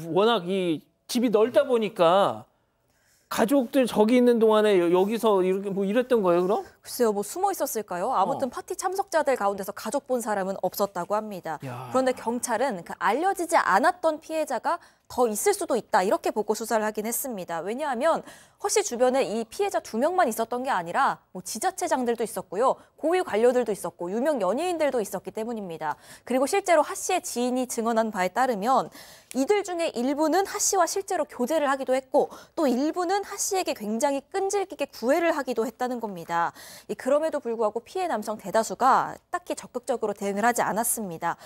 워낙 이 집이 넓다 보니까 가족들 저기 있는 동안에 여기서 이렇게 뭐 이랬던 거예요, 그럼? 글쎄요, 뭐 숨어 있었을까요? 아무튼 파티 참석자들 가운데서 가족 본 사람은 없었다고 합니다. 야. 그런데 경찰은 그 알려지지 않았던 피해자가 더 있을 수도 있다 이렇게 보고 수사를 하긴 했습니다. 왜냐하면 허 씨 주변에 이 피해자 2명만 있었던 게 아니라 뭐 지자체장들도 있었고요. 고위 관료들도 있었고 유명 연예인들도 있었기 때문입니다. 그리고 실제로 하 씨의 지인이 증언한 바에 따르면 이들 중에 일부는 하 씨와 실제로 교제를 하기도 했고 또 일부는 하 씨에게 굉장히 끈질기게 구애를 하기도 했다는 겁니다. 그럼에도 불구하고 피해 남성 대다수가 딱히 적극적으로 대응을 하지 않았습니다.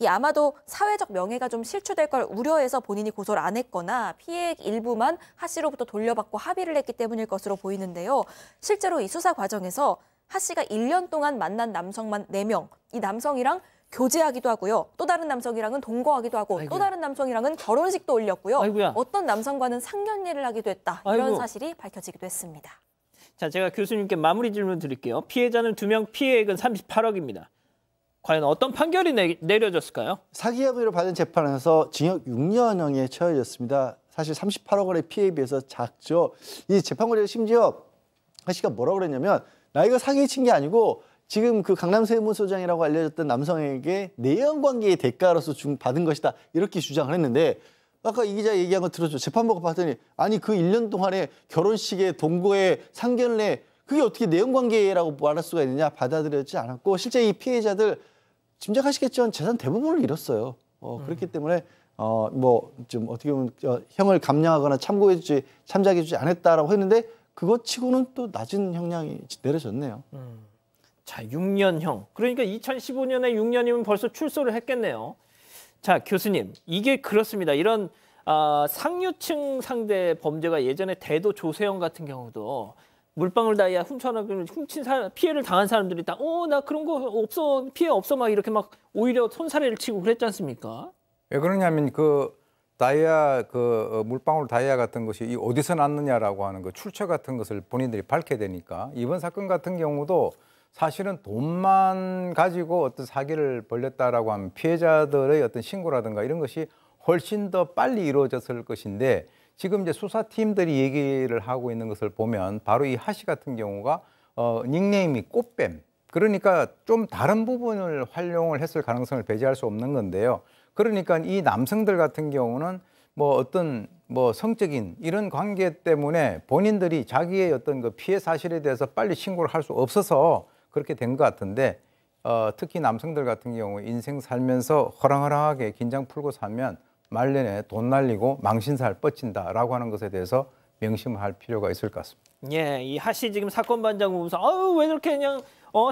아마도 사회적 명예가 좀 실추될 걸 우려해서 본인이 고소를 안 했거나 피해액 일부만 하 씨로부터 돌려받고 합의를 했기 때문일 것으로 보이는데요. 실제로 이 수사 과정에서 하 씨가 1년 동안 만난 남성만 4명, 이 남성이랑 교제하기도 하고요. 또 다른 남성이랑은 동거하기도 하고 아이고야. 또 다른 남성이랑은 결혼식도 올렸고요. 아이고야. 어떤 남성과는 상견례를 하기도 했다. 이런 아이고. 사실이 밝혀지기도 했습니다. 자, 제가 교수님께 마무리 질문 드릴게요. 피해자는 2명, 피해액은 38억입니다. 과연 어떤 판결이 내려졌을까요? 사기 혐의로 받은 재판에서 징역 6년형에 처해졌습니다. 사실 38억 원의 피해에 비해서 작죠. 이 재판부에서 심지어 하 씨가 뭐라고 그랬냐면 나 이거 사기 친 게 아니고 지금 그 강남세무서장이라고 알려졌던 남성에게 내연관계의 대가로서 받은 것이다. 이렇게 주장을 했는데 아까 이 기자 얘기한 거 들었죠. 재판부가 봤더니 아니 그 1년 동안에 결혼식에 동거에 상견례 그게 어떻게 내연관계라고 말할 수가 있느냐 받아들여지지 않았고 실제 이 피해자들 짐작하시겠지만 재산 대부분을 잃었어요. 그렇기 때문에 뭐 좀 어떻게 보면 형을 감량하거나 참고해주지 참작해주지 않았다라고 했는데 그것 치고는 또 낮은 형량이 내려졌네요. 자, 6년형. 그러니까 2015년에 6년이면 벌써 출소를 했겠네요. 자, 교수님, 이게 그렇습니다. 이런 상류층 상대 범죄가 예전에 대도 조세영 같은 경우도 물방울 다이아 훔친 피해를 당한 사람들이 다 나 그런 거 없어, 피해 없어 막 이렇게 막 오히려 손사래를 치고 그랬지 않습니까? 왜 그러냐면 그 다이아 물방울 다이아 같은 것이 어디서 났느냐라고 하는 그 출처 같은 것을 본인들이 밝혀야 되니까 이번 사건 같은 경우도 사실은 돈만 가지고 어떤 사기를 벌였다라고 하면 피해자들의 어떤 신고라든가 이런 것이 훨씬 더 빨리 이루어졌을 것인데 지금 이제 수사팀들이 얘기를 하고 있는 것을 보면 바로 이 하 씨 같은 경우가 닉네임이 꽃뱀. 그러니까 좀 다른 부분을 활용을 했을 가능성을 배제할 수 없는 건데요. 그러니까 이 남성들 같은 경우는 뭐 어떤 성적인 이런 관계 때문에 본인들이 자기의 어떤 그 피해 사실에 대해서 빨리 신고를 할 수 없어서 그렇게 된 것 같은데 특히 남성들 같은 경우 인생 살면서 허랑허랑하게 긴장 풀고 살면 말년에 돈 날리고 망신살 뻗친다라고 하는 것에 대해서 명심을 할 필요가 있을 것 같습니다. 예, 이 하 씨 지금 사건 반장 보면서 왜 저렇게 그냥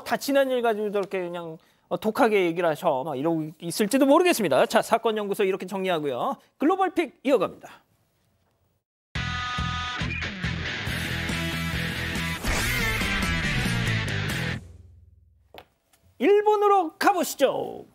다 지난 일 가지고 저렇게 그냥 독하게 얘기를 하셔 막 이러고 있을지도 모르겠습니다. 자, 사건 연구소 이렇게 정리하고요. 글로벌 픽 이어갑니다. 일본으로 가보시죠.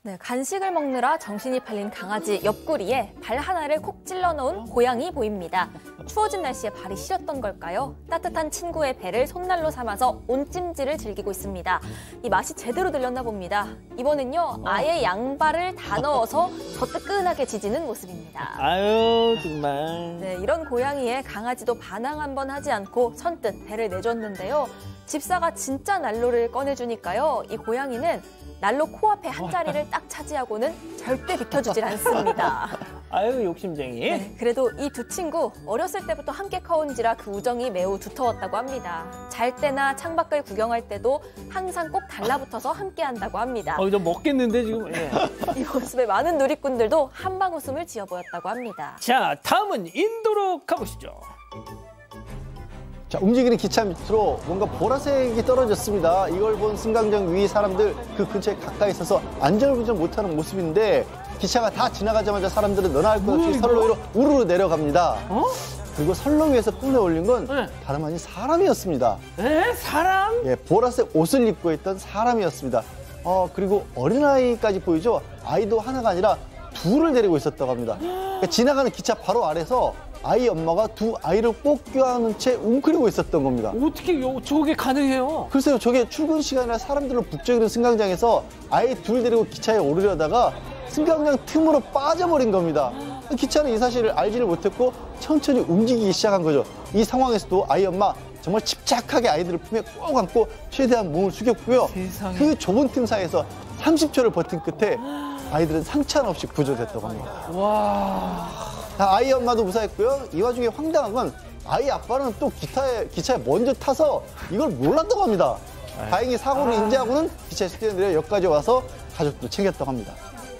네, 간식을 먹느라 정신이 팔린 강아지 옆구리에 발 하나를 콕 찔러놓은 고양이 보입니다. 추워진 날씨에 발이 시렸던 걸까요? 따뜻한 친구의 배를 손난로 삼아서 온찜질을 즐기고 있습니다. 이 맛이 제대로 들렸나 봅니다. 이번엔요, 아예 양발을 다 넣어서 저 뜨끈하게 지지는 모습입니다. 아유, 정말. 네, 이런 고양이에 강아지도 반항 한번 하지 않고 선뜻 배를 내줬는데요. 집사가 진짜 난로를 꺼내주니까요. 이 고양이는 난로 코앞에 한 자리를 딱 차지하고는 절대 비켜주질 않습니다. 아유, 욕심쟁이. 네, 그래도 이 두 친구 어렸을 때부터 함께 커온지라 그 우정이 매우 두터웠다고 합니다. 잘 때나 창밖을 구경할 때도 항상 꼭 달라붙어서 함께한다고 합니다. 저 먹겠는데 지금. 예. 이 모습에 많은 누리꾼들도 한방 웃음을 지어 보였다고 합니다. 자, 다음은 인도로 가보시죠. 자, 움직이는 기차 밑으로 뭔가 보라색이 떨어졌습니다. 이걸 본 승강장 위 사람들 그 근처에 가까이 있어서 안전운전 못하는 모습인데 기차가 다 지나가자마자 사람들은 너나 할 것 없이 선로 위로 우르르 내려갑니다. 그리고 선로 위에서 뿜에 올린 건 다름 아닌 사람이었습니다. 에? 사람? 예, 보라색 옷을 입고 있던 사람이었습니다. 그리고 어린아이까지 보이죠? 아이도 하나가 아니라 둘을 데리고 있었다고 합니다. 그러니까 지나가는 기차 바로 아래서 아이 엄마가 두 아이를 꼭 껴안은 채 웅크리고 있었던 겁니다. 어떻게 저게 가능해요? 글쎄요, 저게 출근 시간이나 사람들로 북적이는 승강장에서 아이 둘 데리고 기차에 오르려다가 승강장 틈으로 빠져버린 겁니다. 기차는 이 사실을 알지를 못했고 천천히 움직이기 시작한 거죠. 이 상황에서도 아이 엄마 정말 집착하게 아이들을 품에 꼭 안고 최대한 몸을 숙였고요. 세상에. 그 좁은 틈 사이에서 30초를 버틴 끝에 아이들은 상처 없이 구조됐다고 합니다. 와. 아이 엄마도 무사했고요. 이 와중에 황당한 건 아이 아빠는 또 기차에 먼저 타서 이걸 몰랐다고 합니다. 다행히 사고를 인지하고는 기차에서 뛰어내려 역까지 와서 가족도 챙겼다고 합니다.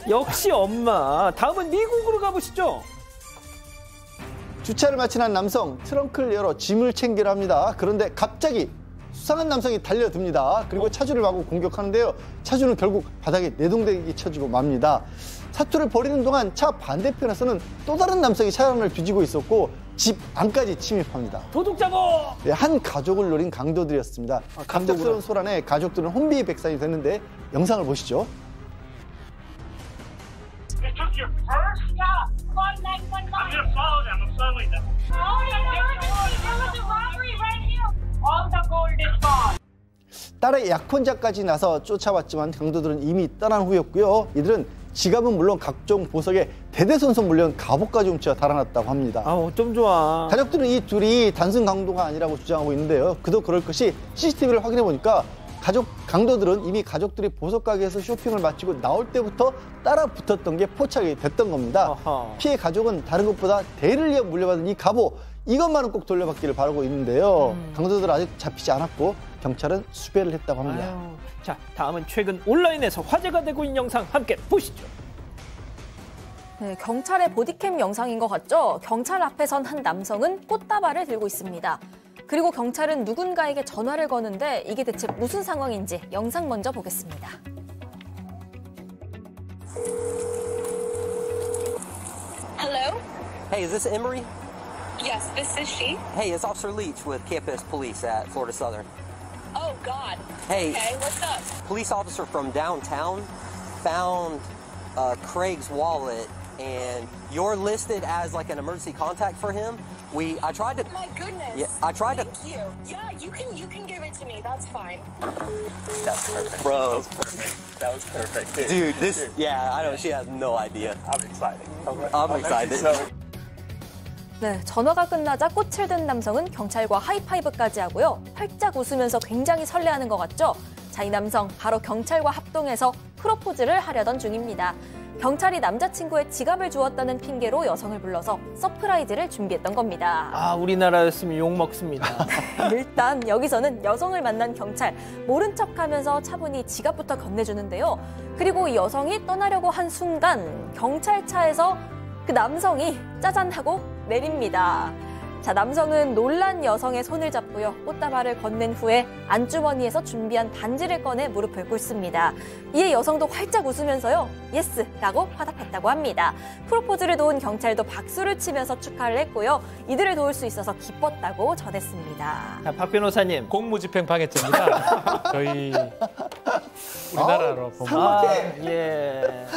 역시 엄마. 다음은 미국으로 가보시죠. 주차를 마친 한 남성 트렁크를 열어 짐을 챙기려 합니다. 그런데 갑자기 수상한 남성이 달려듭니다. 그리고 차주를 마구 공격하는데요. 차주는 결국 바닥에 내동댕이 쳐주고 맙니다. 사투를 벌이는 동안 차 반대편에서는 또 다른 남성이 차량을 뒤지고 있었고 집 안까지 침입합니다. 도둑 잡어! 네, 한 가족을 노린 강도들이었습니다. 갑작스러운 소란에 가족들은 혼비백산이 됐는데 영상을 보시죠. They took your purse? Yeah. Call 911. I'm gonna follow them. I'm following them. Oh, there was a robbery right here. All the gold is gone. 딸의 약혼자까지 나서 쫓아왔지만 강도들은 이미 떠난 후였고요. 이들은 지갑은 물론 각종 보석에 대대손손 물려온 갑옷까지 훔쳐 달아났다고 합니다. 어쩜 좋아. 가족들은 이 둘이 단순 강도가 아니라고 주장하고 있는데요. 그도 그럴 것이 CCTV를 확인해 보니까 강도들은 이미 가족들이 보석 가게에서 쇼핑을 마치고 나올 때부터 따라 붙었던 게 포착이 됐던 겁니다. 아하. 피해 가족은 다른 것보다 대를 이어 물려받은 이 갑옷 이것만은 꼭 돌려받기를 바라고 있는데요. 강도들 아직 잡히지 않았고 경찰은 수배를 했다고 합니다. 아유. 자, 다음은 최근 온라인에서 화제가 되고 있는 영상 함께 보시죠. 네, 경찰의 보디캠 영상인 것 같죠? 경찰 앞에 선 한 남성은 꽃다발을 들고 있습니다. 그리고 경찰은 누군가에게 전화를 거는데 이게 대체 무슨 상황인지 영상 먼저 보겠습니다. Hello? Hey, is this Emery? Yes, this is she. Hey, it's Officer Leach with Campus Police at Florida Southern. Oh, God. Hey, Okay, what's up? police officer from downtown found Craig's wallet, and you're listed as like an emergency contact for him. I tried to. My goodness. Yeah, I tried to. Thank you. Yeah, you can give it to me. That's fine. That's perfect, bro. That was perfect, dude. This, yeah, I know. She has no idea. I'm excited. I'm excited. 네, 전화가 끝나자 꽃을 든 남성은 경찰과 하이파이브까지 하고요. 활짝 웃으면서 굉장히 설레하는 것 같죠? 자, 이 남성 바로 경찰과 합동해서 프로포즈를 하려던 중입니다. 경찰이 남자친구의 지갑을 주었다는 핑계로 여성을 불러서 서프라이즈를 준비했던 겁니다. 우리나라였으면 욕먹습니다. 일단 여기서는 여성을 만난 경찰, 모른 척하면서 차분히 지갑부터 건네주는데요. 그리고 이 여성이 떠나려고 한 순간 경찰차에서 그 남성이 짜잔 하고 내립니다. 자, 남성은 놀란 여성의 손을 잡고요. 꽃다발을 건넨 후에 안주머니에서 준비한 반지를 꺼내 무릎을 꿇습니다. 이에 여성도 활짝 웃으면서요. 예스라고 화답했다고 합니다. 프로포즈를 도운 경찰도 박수를 치면서 축하를 했고요. 이들을 도울 수 있어서 기뻤다고 전했습니다. 자, 박 변호사님. 공무집행 방해죄입니다. 저희 우리나라로 보면. 예.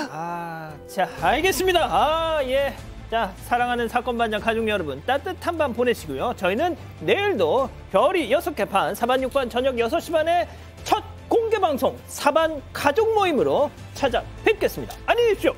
자, 알겠습니다. 예. 자, 사랑하는 사건반장 가족 여러분, 따뜻한 밤 보내시고요. 저희는 내일도 별이 6개 반, 사반 6반 저녁 6시 반에 첫 공개방송 사반 가족 모임으로 찾아뵙겠습니다. 안녕히 계십시오.